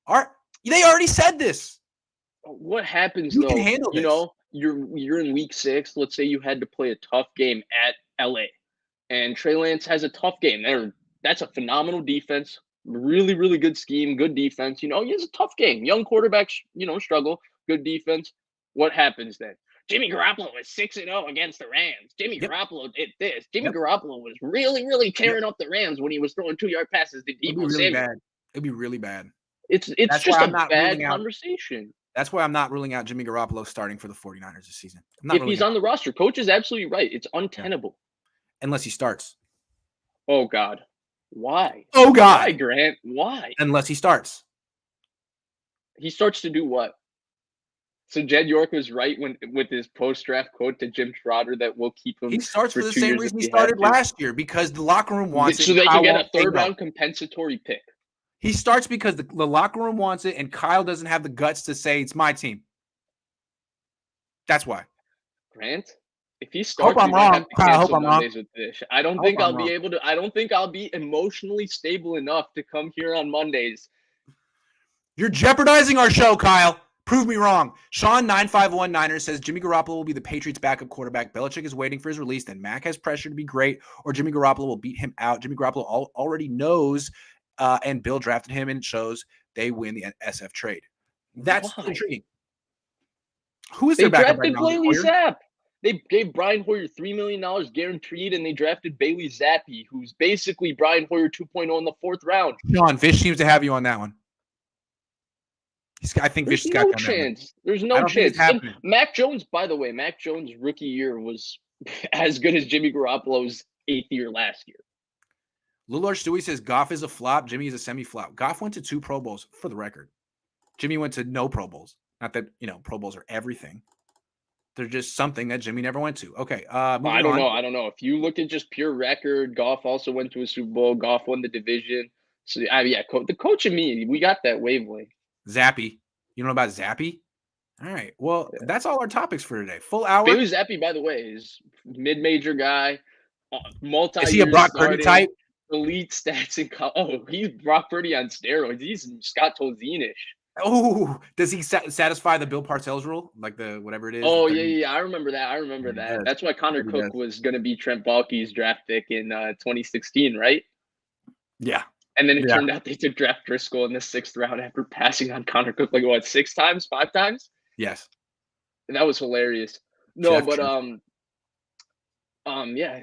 They already said this. What happens you though? Can handle this. You're in week 6. Let's say you had to play a tough game at LA, and Trey Lance has a tough game. That's a phenomenal defense. Really, really good scheme, good defense. He has a tough game. Young quarterbacks, struggle. Good defense. What happens then? Jimmy Garoppolo was 6-0 against the Rams. Jimmy Garoppolo did this. Jimmy Garoppolo was really, really tearing up the Rams when he was throwing 2-yard passes to Deebo Samuel. It'd be really bad. It's just a bad conversation. That's why I'm not ruling out Jimmy Garoppolo starting for the 49ers this season. I'm not If ruling he's out. on the roster, coach is absolutely right. It's Yeah. untenable. Unless he starts. Oh God, why? Oh Why, God. Grant? Why? Unless he starts. He starts to do what? So Jed York was right when with his post-draft quote to Jim Schroeder that we'll keep him He starts for for the 2 same years if reason he we have started to, last year because the locker room wants it so and they can Kyle get won't a say third no. round compensatory pick. He starts because the locker room wants it and Kyle doesn't have the guts to say it's my team. That's why. Grant, if he Hope starts, we I'm might wrong. have to Kyle, I hope cancel I'm wrong. Mondays with Vish. I don't I hope think I'm I'll be wrong. able to. I don't think I'll be emotionally stable enough to come here on Mondays. You're jeopardizing our show, Kyle. Prove me wrong. Sean951 Niners says Jimmy Garoppolo will be the Patriots' backup quarterback. Belichick is waiting for his release. Then Mac has pressure to be great, or Jimmy Garoppolo will beat him out. Jimmy Garoppolo already knows, and Bill drafted him, and it shows they win the SF trade. That's Why? intriguing. Who is They their backup right drafted now? Is it Bailey Hoyer? Zapp. They gave Brian Hoyer $3 million guaranteed, and they drafted Bailey Zappi, who's basically Brian Hoyer 2.0 in the 4th round. Sean, Vish seems to have you on that one. I think Vish There's has got no you on that one. chance. There's I no don't think it's chance. And happening. Mac Jones, by the way, Mac Jones' rookie year was as good as Jimmy Garoppolo's 8th year last year. Lillard Stewie says Goff is a flop. Jimmy is a semi-flop. Goff went to 2 Pro Bowls, for the record. Jimmy went to no Pro Bowls. Not that, Pro Bowls are everything. They're just something that Jimmy never went to. Okay, moving I don't on. know. I don't know. If you look at just pure record, Goff also went to a Super Bowl. Goff won the division. So, yeah, the coach and me, we got that wavelength. Zappy. You know about Zappy? All right. Well, Yeah. that's all our topics for today. Full hour. Bailey Zappi, by the way, is mid-major guy, multi-year Is he a Brock Purdy starting, type? elite stats in college. Oh, he's Brock Purdy on steroids. He's Scott Tolzien-ish. Oh, does he satisfy the Bill Parcells rule? Like the whatever it is? Oh, the 30? yeah. I remember that. Yeah, he does. That's why Connor He Cook does. was going to be Trent Baalke's draft pick in 2016, right? Yeah. And then it turned out they took draft Driscoll in the 6th round after passing on Connor Cook like what, 6 times, 5 times? Yes. And that was hilarious. No, but True. yeah.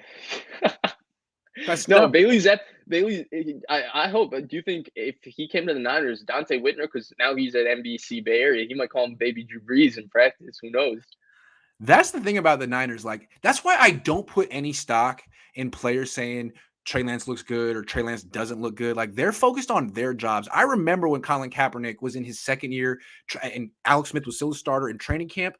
That's No, tough. Bailey. I hope. Do you think if he came to the Niners, Dante Whitner, because now he's at NBC Bay Area, he might call him Baby Drew Brees in practice? Who knows? That's the thing about the Niners. Like, that's why I don't put any stock in players saying Trey Lance looks good or Trey Lance doesn't look good. Like, they're focused on their jobs. I remember when Colin Kaepernick was in his 2nd year and Alex Smith was still a starter in training camp.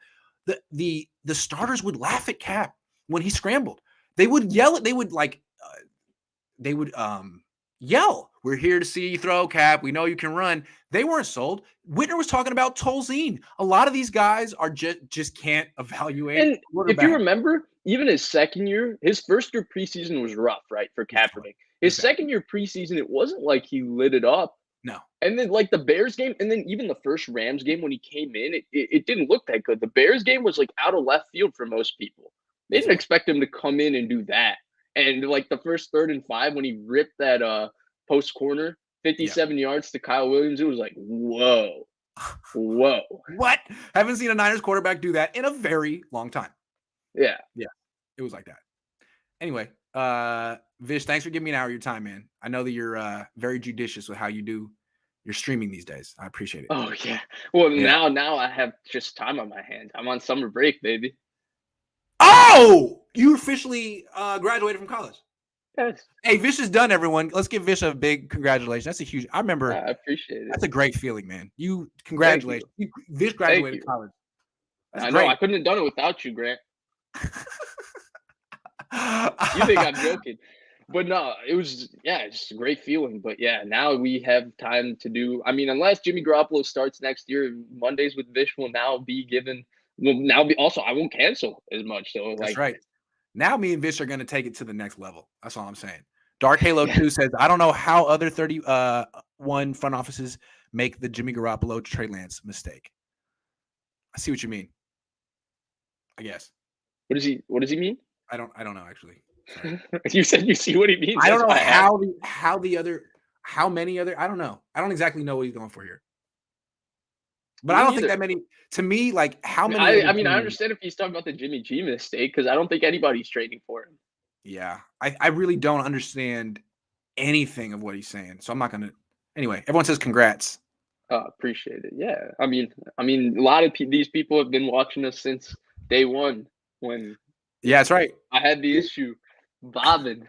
The starters would laugh at Cap when he scrambled. They would yell. They would yell, "We're here to see you throw, Cap. We know you can run." They weren't sold. Whitner was talking about Tolzien. A lot of these guys are just can't evaluate. And if you remember, even his 2nd year, his 1st year preseason was rough, right, for Kaepernick. His 2nd year preseason, it wasn't like he lit it up. No. And then like the Bears game, and then even the first Rams game when he came in, it didn't look that good. The Bears game was like out of left field for most people. They didn't expect him to come in and do that. And like the first 3rd and 5 when he ripped that post corner 57 yards to Kyle Williams, it was like, whoa. What? Haven't seen a Niners quarterback do that in a very long time. Yeah. It was like that. Anyway, Vish, thanks for giving me an hour of your time, man. I know that you're very judicious with how you do your streaming these days. I appreciate it. Oh yeah. Well, now I have just time on my hands. I'm on summer break, baby. Oh, you officially graduated from college. Yes. Hey, Vish is done, everyone. Let's give Vish a big congratulations. That's a huge. I remember. I appreciate it. That's a great feeling, man. You congratulations. Vish graduated college. That's I great. know. I couldn't have done it without you, Grant. You think I'm joking? But no, it's just a great feeling. But yeah, now we have time to do. I mean, unless Jimmy Garoppolo starts next year, Mondays with Vish will now be given. Also, I won't cancel as much. So that's right. Now me and Vish are going to take it to the next level. That's all I'm saying. Dark Halo 2 says, I don't know how other 31 front offices make the Jimmy Garoppolo Trey Lance mistake. I see what you mean. I guess. What does he mean? I don't know actually. Sorry. You said you see what he means. I don't know how many other. I don't know. I don't exactly know what he's going for here. But I don't think that many. To me, like how many? I mean, I understand if he's talking about the Jimmy G mistake because I don't think anybody's trading for him. Yeah, I really don't understand anything of what he's saying, so I'm not gonna. Anyway, everyone says congrats. Appreciate it. Yeah. A lot of these people have been watching us since day one when Yeah, that's right. I had the issue bobbing.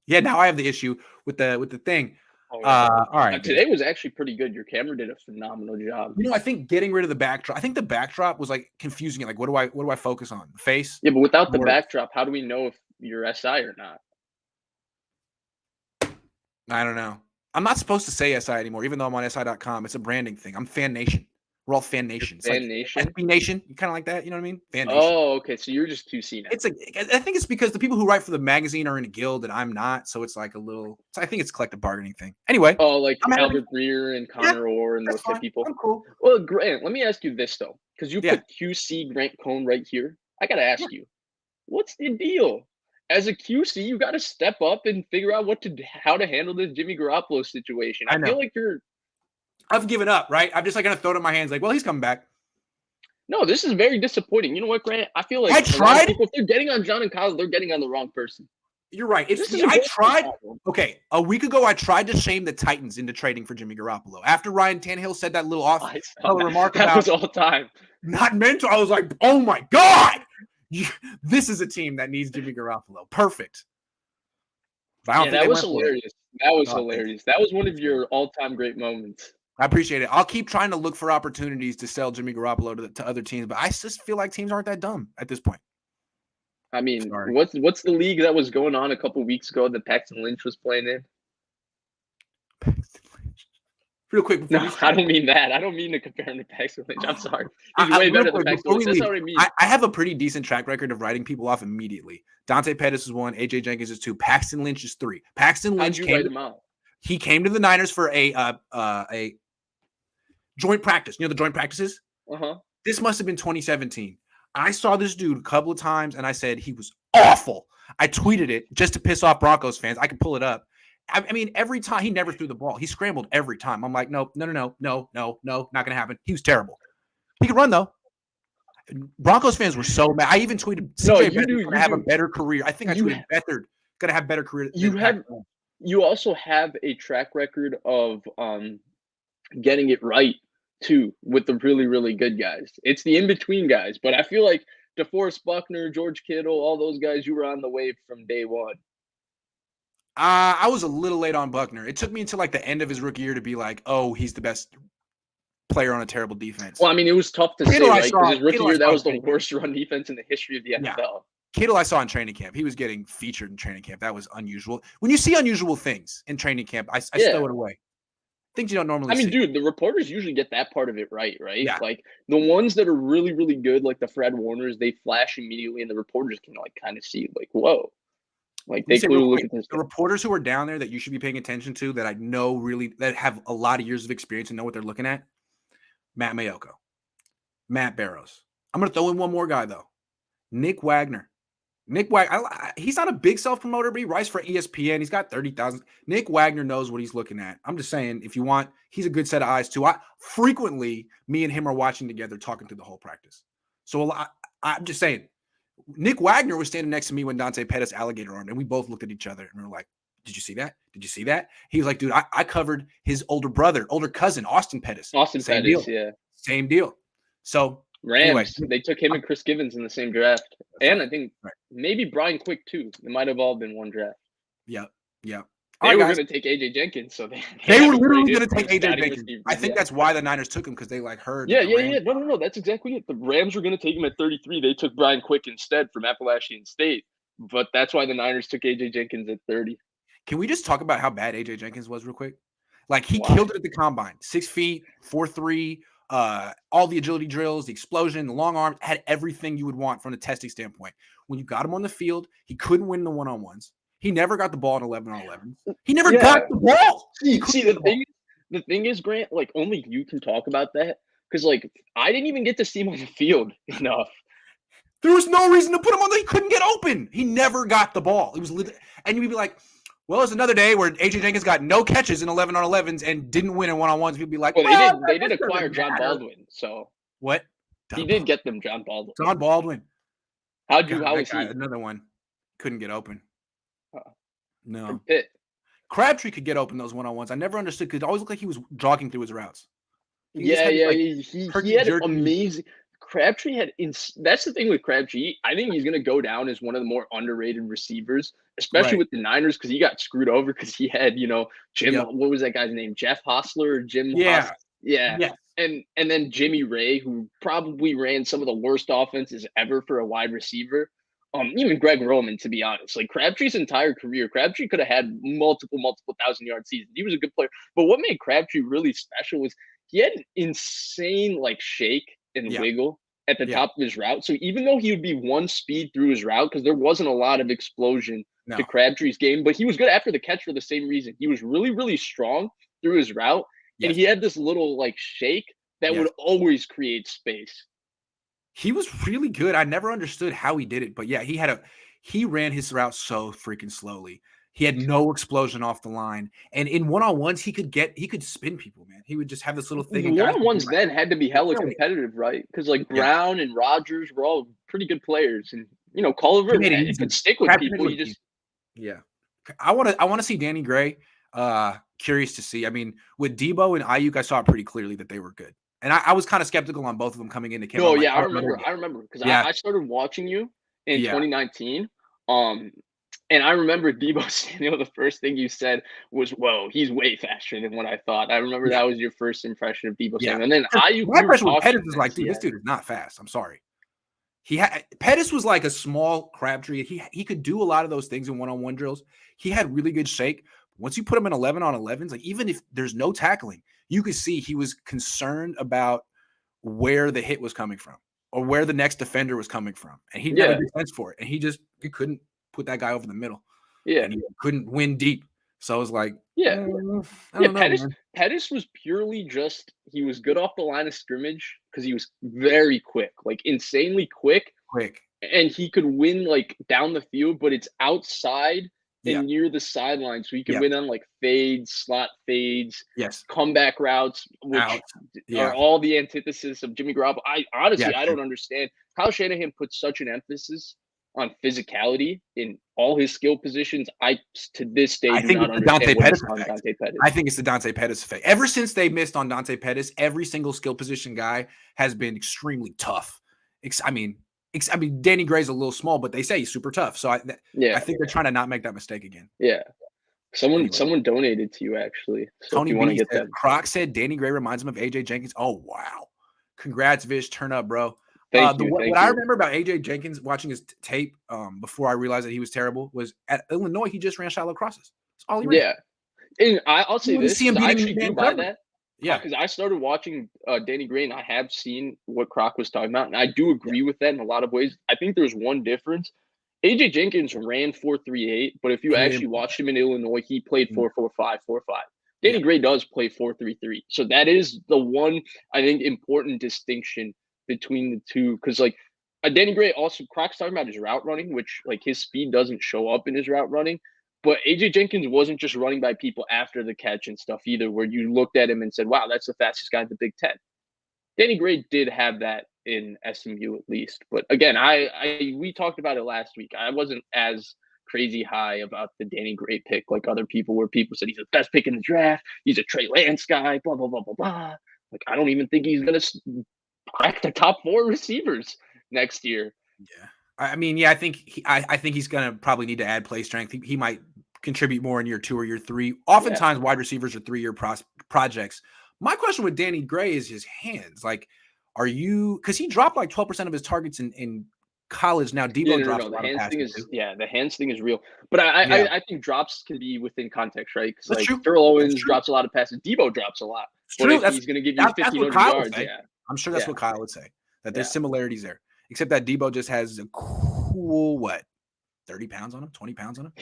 Yeah, now I have the issue with the thing. Oh yeah. All right, dude. Today was actually pretty good. Your camera did a phenomenal job. I think getting rid of the backdrop. I think the backdrop was like confusing it. Like, what do I focus on? The face? Yeah, but without the Words. backdrop, how do we know if you're SI or not? I don't know. I'm not supposed to say SI anymore, even though I'm on SI.com. It's a branding thing. I'm Fan Nation. We're all Fan Nation. It's like Fan Nation? SB Nation. You kind of like that. You know what I mean? Fan Nation. Oh, okay. So you're just QC now. It's like I think it's because the people who write for the magazine are in a guild and I'm not, so it's like a little. I think it's a collective bargaining thing. Anyway, Oh, like I'm happy. Albert Breer and Yeah, Connor Orr and that's those type fine. people. I'm cool. Well, Grant, let me ask you this though, because you Yeah. put QC Grant Cohn right here. I gotta ask you, what's the deal? As a QC, you got to step up and figure out how to handle this Jimmy Garoppolo situation. I I feel know. like I've given up, right? I'm just like gonna throw it in my hands, like, well, he's coming back. no, this is very disappointing. You know what, Grant? I feel like I a lot of tried. people, if they're getting on John and Kyle, they're getting on the wrong person. You're right. This is I a tried. problem. Okay, a week ago, I tried to shame the Titans into trading for Jimmy Garoppolo. After Ryan Tannehill said that little remark That about was all time. not mental, I was like, oh my God, this is a team that needs Jimmy Garoppolo. Perfect. But I don't Yeah, think that they was went for it. hilarious. That was Oh, thanks. hilarious. That was one of your all-time great moments. I appreciate it. I'll keep trying to look for opportunities to sell Jimmy Garoppolo to other teams, but I just feel like teams aren't that dumb at this point. I mean, Sorry. what's the league that was going on a couple weeks ago that Paxton Lynch was playing in? Real quick before No, we I start. don't mean that. I don't mean to compare him to Paxton Lynch. I'm sorry. He's I way real better than quick, Paxton before Lynch. we That's leave, not what I mean. I have a pretty decent track record of writing people off immediately. Dante Pettis is 1, AJ Jenkins is 2, Paxton Lynch is 3. Paxton How'd Lynch you write him out? he came to the Niners for a joint practice. You know the joint practices? Uh-huh. This must have been 2017. I saw this dude a couple of times and I said he was awful. I tweeted it just to piss off Broncos fans. I can pull it up. I mean, every time he never threw the ball. He scrambled every time. I'm like, no, not gonna happen. He was terrible. He could run though. Broncos fans were so mad. I even tweeted No, CJ you Beathard's do. gonna have a better career. I think I tweeted Beathard gonna have better career than You also have a track record of getting it right too with the really, really good guys. It's the in-between guys, but I feel like DeForest Buckner, George Kittle, all those guys, you were on the wave from day one. I was a little late on Buckner. It took me until like the end of his rookie year to be like, oh, he's the best player on a terrible defense. Well, I mean, it was tough to Kittle, say, right? Because his rookie year, that was the Kittle. worst run defense in the history of the NFL. Yeah. Kittle, I saw in training camp. He was getting featured in training camp. That was unusual. When you see unusual things in training camp, I stow it away. Things you don't normally see. Dude, the reporters usually get that part of it right? Yeah. Like the ones that are really, really good, like the Fred Warners, they flash immediately, and the reporters can like kind of see, like, whoa. Like they clearly look at this. The reporters who are down there that you should be paying attention to that I know really that have a lot of years of experience and know what they're looking at. Matt Mayoko, Matt Barrows. I'm going to throw in one more guy though. Nick Wagner. He's not a big self-promoter, but he writes for ESPN. He's got 30,000. Nick Wagner knows what he's looking at. I'm just saying, if you want, he's a good set of eyes too. Frequently, me and him are watching together, talking through the whole practice. So I'm just saying, Nick Wagner was standing next to me when Dante Pettis alligator armed, and we both looked at each other and we were like, "Did you see that? Did you see that?" He was like, "Dude, I covered his older cousin, Austin Pettis. Same deal." So Rams, they took him and Chris Givens in the same draft, and I think maybe Brian Quick too. It might have all been one draft. Yeah. They were going to take AJ Jenkins, so they were literally going to take AJ Jenkins. I think that's why the Niners took him, because they heard. Yeah. No. That's exactly it. The Rams were going to take him at 33. They took Brian Quick instead from Appalachian State, but that's why the Niners took AJ Jenkins at 30. Can we just talk about how bad AJ Jenkins was real quick? He killed it at the combine. 6 feet, 4.3. All the agility drills, the explosion, the long arms, had everything you would want from a testing standpoint. When you got him on the field, he couldn't win the one-on-ones. He never got the ball in 11-on-11s. He never got the ball. See, the thing is, Grant, only you can talk about that, because I didn't even get to see him on the field enough. There was no reason to put him on. He couldn't get open. He never got the ball. It was and you'd be like, well, it's another day where AJ Jenkins got no catches in 11-on-11s and didn't win in one-on-ones. People be like, well, they did acquire John Baldwin, so what? He did get them John Baldwin. John Baldwin. How was he? Another one. Couldn't get open. No. Pitt. Crabtree could get open those one-on-ones. I never understood, because it always looked like he was jogging through his routes. He just Yeah, had yeah, like he herky had jerky. amazing. Crabtree had that's the thing with Crabtree. I think he's gonna go down as one of the more underrated receivers, especially Right. with the Niners, because he got screwed over because he had, Jim. Yep. What was that guy's name? Jeff Hostler or Jim Yeah. Yeah, Yes. and then Jimmy Ray, who probably ran some of the worst offenses ever for a wide receiver. Even Greg Roman, to be honest, like Crabtree's entire career, Crabtree could have had multiple 1,000-yard seasons. He was a good player, but what made Crabtree really special was he had an insane like shake and Yeah. wiggle at the Yeah. top of his route. So even though he would be one speed through his route, because there wasn't a lot of explosion to No. Crabtree's game, but he was good after the catch for the same reason. He was really, really strong through his route, and Yes. he had this little like shake that Yes. would always create space. He was really good. I never understood how he did it, but yeah, he ran his route so freaking slowly. He had no explosion off the line. And in one-on-ones, he could spin people, man. He would just have this little thing The and one guys on would be ones like, then had to be hella killing it. competitive, right? Because like Yeah. Brown and Rogers were all pretty good players, and Culliver He made it it easy. could stick with Crabtree made people. it He look easy. just Yeah. I wanna see Danny Gray. Curious to see. I mean, with Debo and Ayuk, I saw pretty clearly that they were good. And I was kind of skeptical on both of them coming into camp. no, I'm like, yeah, oh, no, they're good. I remember because Yeah. I started watching you in Yeah. 2019. And I remember Debo Samuel. The first thing you said was, "Whoa, he's way faster than what I thought." I remember Yeah. that was your first impression of Debo Yeah. Samuel. And then 'Cause Ayuk, my we were impression with talking Pettis is then. like, So dude, yeah, this dude is not fast. I'm sorry. Pettis was like a small Crabtree. He could do a lot of those things in one-on-one drills. He had really good shake. Once you put him in 11 on 11s, like even if there's no tackling, you could see he was concerned about where the hit was coming from or where the next defender was coming from. And he didn't have a yeah, defense for it. And he couldn't put that guy over the middle yeah, and he couldn't win deep. So I was like, yeah. I Yeah, don't know, man. Pettis was purely just he was good off the line of scrimmage because he was very quick, like insanely quick, Quick. and he could win like down the field, but it's outside Yeah. and near the sideline, so he could Yeah. win on like fades, slot fades, Yes. comeback routes, which Out. are Yeah. all the antithesis of Jimmy Garoppolo. I Yeah. honestly I True. don't understand. Kyle Shanahan puts such an emphasis on physicality in all his skill positions. I to this day I do think not it's the Dante understand what he's Pettis on effect. Dante Pettis. I think it's the Dante Pettis effect. Ever since they missed on Dante Pettis, every single skill position guy has been extremely tough. I mean, Danny Gray's a little small, but they say he's super tough. So I Yeah, think they're trying to not make that mistake again. yeah. Someone Anyway, someone donated to you actually. So if Tony you want to B get says them, Croc said Danny Gray reminds him of AJ Jenkins. Oh wow, congrats, Vish. Turn up, bro. thank you, What thank I you. remember about AJ Jenkins watching his tape before I realized that he was terrible was at Illinois he just ran shallow crosses. That's all he ran. Yeah, and I'll You say wouldn't this see him because I beating actually do man buy coverage. that Yeah, because I started watching Danny Gray and I have seen what Croc was talking about, and I do yeah, agree with that in a lot of ways. I think there's one difference. AJ Jenkins ran 4.38, but if you and he actually didn't. watched him in Illinois, he played Mm, 4.45, 4.5. yeah, Danny Gray does play 4.33, so that is the one I think important distinction between the two. Because like Danny Gray also Croc's talking about his route running, which like his speed doesn't show up in his route running. But AJ Jenkins wasn't just running by people after the catch and stuff either, where you looked at him and said, "Wow, that's the fastest guy in the Big Ten." Danny Gray did have that in SMU at least. But again, we talked about it last week. I wasn't as crazy high about the Danny Gray pick like other people where people said he's the best pick in the draft. He's a Trey Lance guy, blah, blah, blah, blah, blah. Like, I don't even think he's going to crack the top 4 receivers next year. yeah. I mean, yeah, I think he's gonna probably need to add play strength. He might contribute more in year 2 or year 3. Yeah. Oftentimes, wide receivers are 3-year projects. My question with Danny Gray is his hands. Like, are you because he dropped like 12% of his targets in college. Now Yeah, Debo no, no, drops no. a The lot of hands thing passes is, too. yeah, the hands thing is real. But Yeah, I think drops can be within context, right? Because that's like true. Terrell That's Owens true. drops a lot of passes. Debo drops a lot. It's But true. if he's going to give you That's what 1,500 Kyle would yards, say. yeah, I'm sure that's yeah, what Kyle would say. That there's yeah. similarities there, except that Debo just has a cool 30 pounds on him, 20 pounds on him.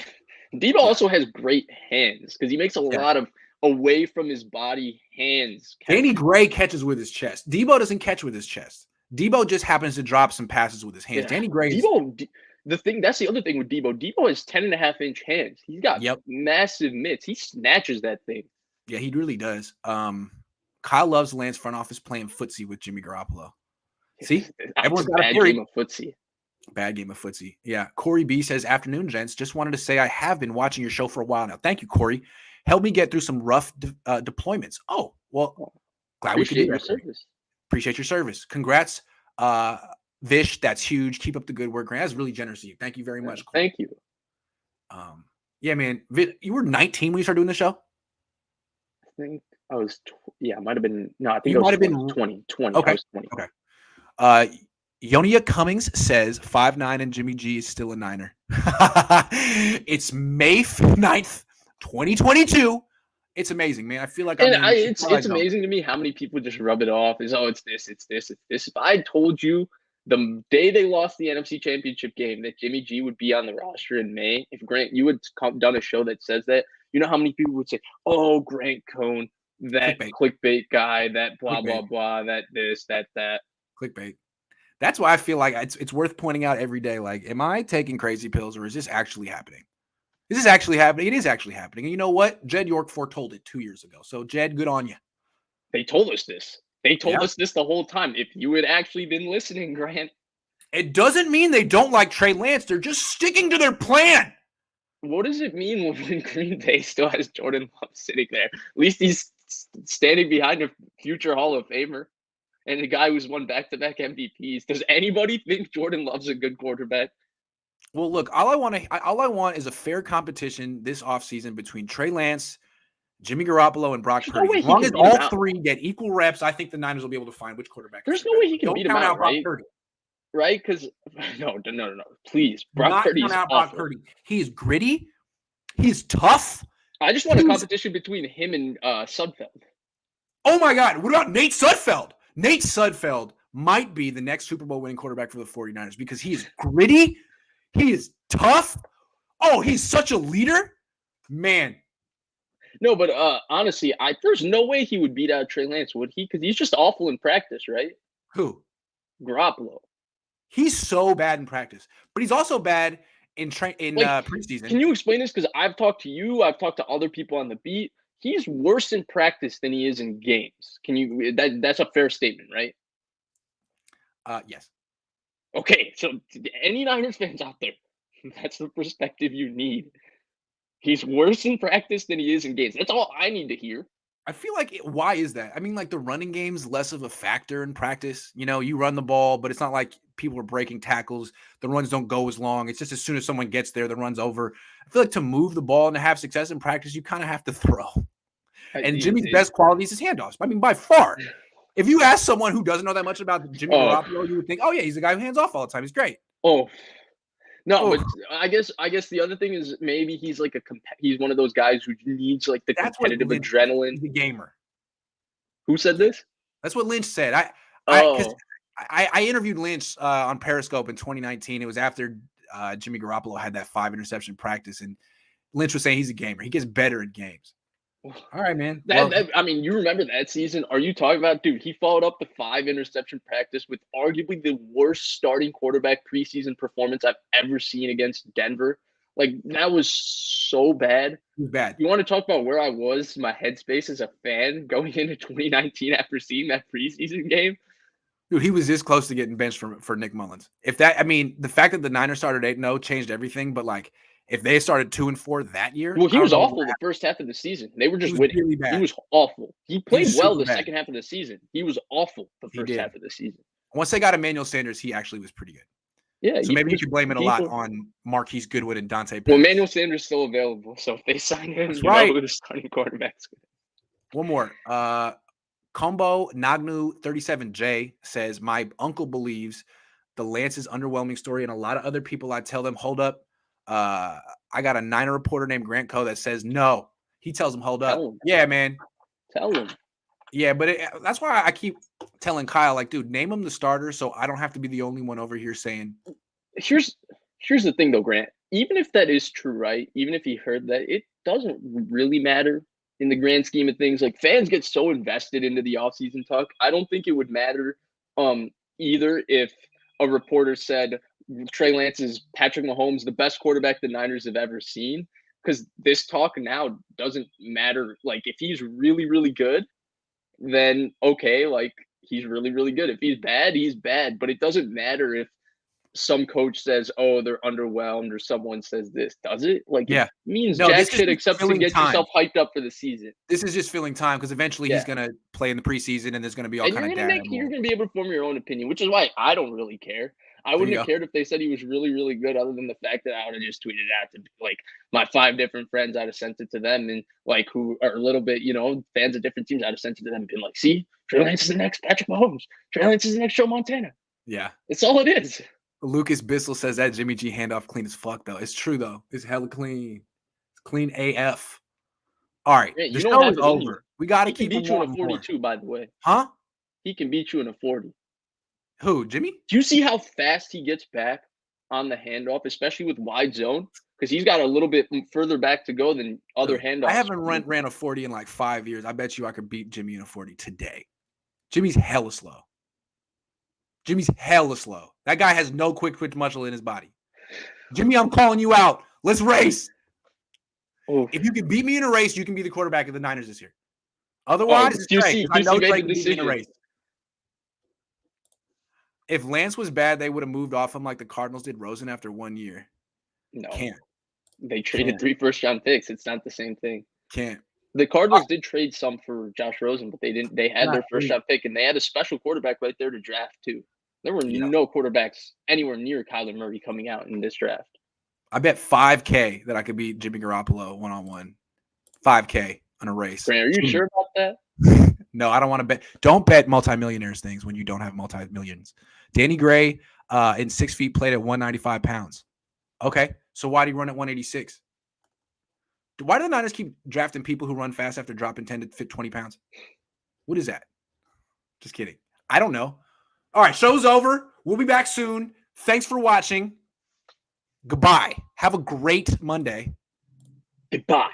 Debo Yeah, also has great hands because he makes a yeah. lot of away from his body hands Danny catches. Gray catches with his chest. Debo doesn't catch with his chest. Debo just happens to drop some passes with his hands. Yeah, Danny Gray's that's the other thing with Debo. Debo has 10.5-inch hands. He's got yep. massive mitts. He snatches that thing. Yeah, he really does. Kyle loves Lance front office playing footsie with Jimmy Garoppolo. See? It's Everyone's a got a bad theory. game of footsie. Bad game of footsie. Yeah. Corey B says, afternoon, gents. Just wanted to say I have been watching your show for a while now. Thank you, Corey. Help me get through some rough deployments. Oh, well, Glad we could do Appreciate your that for you. service. Appreciate your service. Congrats. Vish, that's huge. Keep up the good work, Grant. That's really generous of you. Thank you very much. Thank you. Yeah, man. You were 19 when you started doing the show? I think I was, I might have been, no, I think You I was might have 20, been 20. okay. I was 20. Okay. Yonia Cummings says 5'9" and Jimmy G is still a Niner. It's May 9th, 2022. It's amazing, man. I feel like It's amazing to me how many people just rub it off as, oh, it's this. If I told you the day they lost the NFC Championship game that Jimmy G would be on the roster in May, if Grant, you had done a show that says that, you know how many people would say, oh, Grant Cohn, that clickbait guy, that blah, blah, blah, that this, that. Clickbait. That's why I feel like it's worth pointing out every day. Like, am I taking crazy pills or is this actually happening? This is actually happening. It is actually happening. And you know what? Jed York foretold it 2 years ago. So, Jed, good on you. They told us this. They told us this the whole time. If you had actually been listening, Grant. It doesn't mean they don't like Trey Lance. They're just sticking to their plan. What does it mean when Green Bay still has Jordan Love sitting there? At least he's standing behind a future Hall of Famer and a guy who's won back-to-back MVPs. Does anybody think Jordan Love's a good quarterback? Well, look, all I want is a fair competition this offseason between Trey Lance, Jimmy Garoppolo, and Brock Purdy. As long as all three get equal reps, I think the Niners will be able to find which quarterback. There's no way he can beat him out, right? Right? Because no, please, Brock Purdy is awful. Purdy. He is gritty. He's tough. I just want a competition between him and Sudfeld. Oh my God! What about Nate Sudfeld? Nate Sudfeld might be the next Super Bowl winning quarterback for the 49ers because he is gritty. He is tough. Oh, he's such a leader, man. No, but honestly, there's no way he would beat out Trey Lance, would he? Because he's just awful in practice, right? Who? Garoppolo. He's so bad in practice, but he's also bad in preseason. Can you explain this? Because I've talked to you, I've talked to other people on the beat. He's worse in practice than he is in games. Can you? That's a fair statement, right? Yes. Okay, so any Niners fans out there, that's the perspective you need. He's worse in practice than he is in games. That's all I need to hear. I feel like why is that? I mean, like the running game's less of a factor in practice. You know, you run the ball, but it's not like people are breaking tackles. The runs don't go as long. It's just as soon as someone gets there, the run's over. I feel like to move the ball and to have success in practice, you kind of have to throw. And Jimmy's best quality is his handoffs. I mean, by far. If you ask someone who doesn't know that much about Jimmy Garoppolo, you would think, oh, yeah, he's the guy who hands off all the time. He's great. Oh, no, but I guess the other thing is maybe he's like he's one of those guys who needs like the competitive adrenaline. He's a gamer. Who said this? That's what Lynch said. I interviewed Lynch on Periscope in 2019. It was after Jimmy Garoppolo had that 5 interception practice, and Lynch was saying he's a gamer. He gets better at games. All right, man. I mean, you remember that season? Are you talking about, dude? He followed up the 5 interception practice with arguably the worst starting quarterback preseason performance I've ever seen against Denver. Like, that was so bad. It was bad. You want to talk about where I was, my headspace as a fan going into 2019 after seeing that preseason game? Dude, he was this close to getting benched for Nick Mullins. The fact that the Niners started 8-0 changed everything, but like, if they started 2-4 that year, well, he was awful the first half of the season. They were just winning. Really bad. He was awful. He played well the second half of the season. He was awful the first half of the season. Once they got Emmanuel Sanders, he actually was pretty good. Yeah, so maybe you could blame it a lot on Marquise Goodwin and Dante Pettis. Well, Emmanuel Sanders is still available, so if they sign him, that's right. The starting quarterback's good. One more. Combo Nagnu 37J says, my uncle believes the Lance's underwhelming story, and a lot of other people, I tell them, hold up. I got a Niner reporter named Grant Coe that says no. He tells him, hold up. Yeah, man. Tell him. Yeah, but that's why I keep telling Kyle, like, dude, name him the starter so I don't have to be the only one over here saying. Here's the thing, though, Grant. Even if that is true, right? Even if he heard that, it doesn't really matter in the grand scheme of things. Like, fans get so invested into the offseason talk. I don't think it would matter either if a reporter said Trey Lance is Patrick Mahomes, the best quarterback the Niners have ever seen, because this talk now doesn't matter. Like, if he's really, really good, then okay, like, he's really, really good. If he's bad, he's bad. But it doesn't matter if some coach says, "Oh, they're underwhelmed," or someone says this. Does it? Like, it Yeah. means No, jack this is shit just except to filling get time. yourself hyped up for the season. This is just filling time because eventually he's Yeah. gonna play in the preseason and there's gonna be all And kind you're of gonna data. you're gonna be able to form your own opinion, which is why I don't really care. I There wouldn't you have go. cared if they said he was really, really good, other than the fact that I would have just tweeted out to like my 5 different friends. I'd have sent it to them, and like who are a little bit, fans of different teams. I'd have sent it to them and been like, "See, Trey Lance is the next Patrick Mahomes. Trey Lance is the next Joe Montana." Yeah. It's all it is. Lucas Bissell says that Jimmy G handoff clean as fuck though. It's true though. It's hella clean. It's clean AF. All right, Yeah, the you don't show have is it in you. over. We got to He can keep him beat you in a wanting 42, more. by the way. Huh? He can beat you in a 40. Who? Jimmy? Do you see how fast he gets back on the handoff, especially with wide zone? Because he's got a little bit further back to go than other handoffs. I haven't ran a 40 in like 5 years. I bet you I could beat Jimmy in a 40 today. Jimmy's hella slow. Jimmy's hella slow. That guy has no quick twitch muscle in his body. Jimmy, I'm calling you out. Let's race. Oh. If you can beat me in a race, you can be the quarterback of the Niners this year. Otherwise, it's Trey. I know Trey can beat me in a race. If Lance was bad, they would have moved off him like the Cardinals did Rosen after 1 year. No. Can't. They traded 3 first-round picks. It's not the same thing. Can't. The Cardinals did trade some for Josh Rosen, but they didn't. They had their first-round pick, and they had a special quarterback right there to draft too. There were no quarterbacks anywhere near Kyler Murray coming out in this draft. I bet $5K that I could beat Jimmy Garoppolo one-on-one. $5K on a race. Grant, are you sure about that? No, I don't want to bet. Don't bet multimillionaires things when you don't have multi-millions. Danny Gray in 6 feet played at 195 pounds. Okay, so why do you run at 186? Why do the Niners keep drafting people who run fast after dropping 10 to fit 20 pounds? What is that? Just kidding. I don't know. All right, show's over. We'll be back soon. Thanks for watching. Goodbye. Have a great Monday. Goodbye.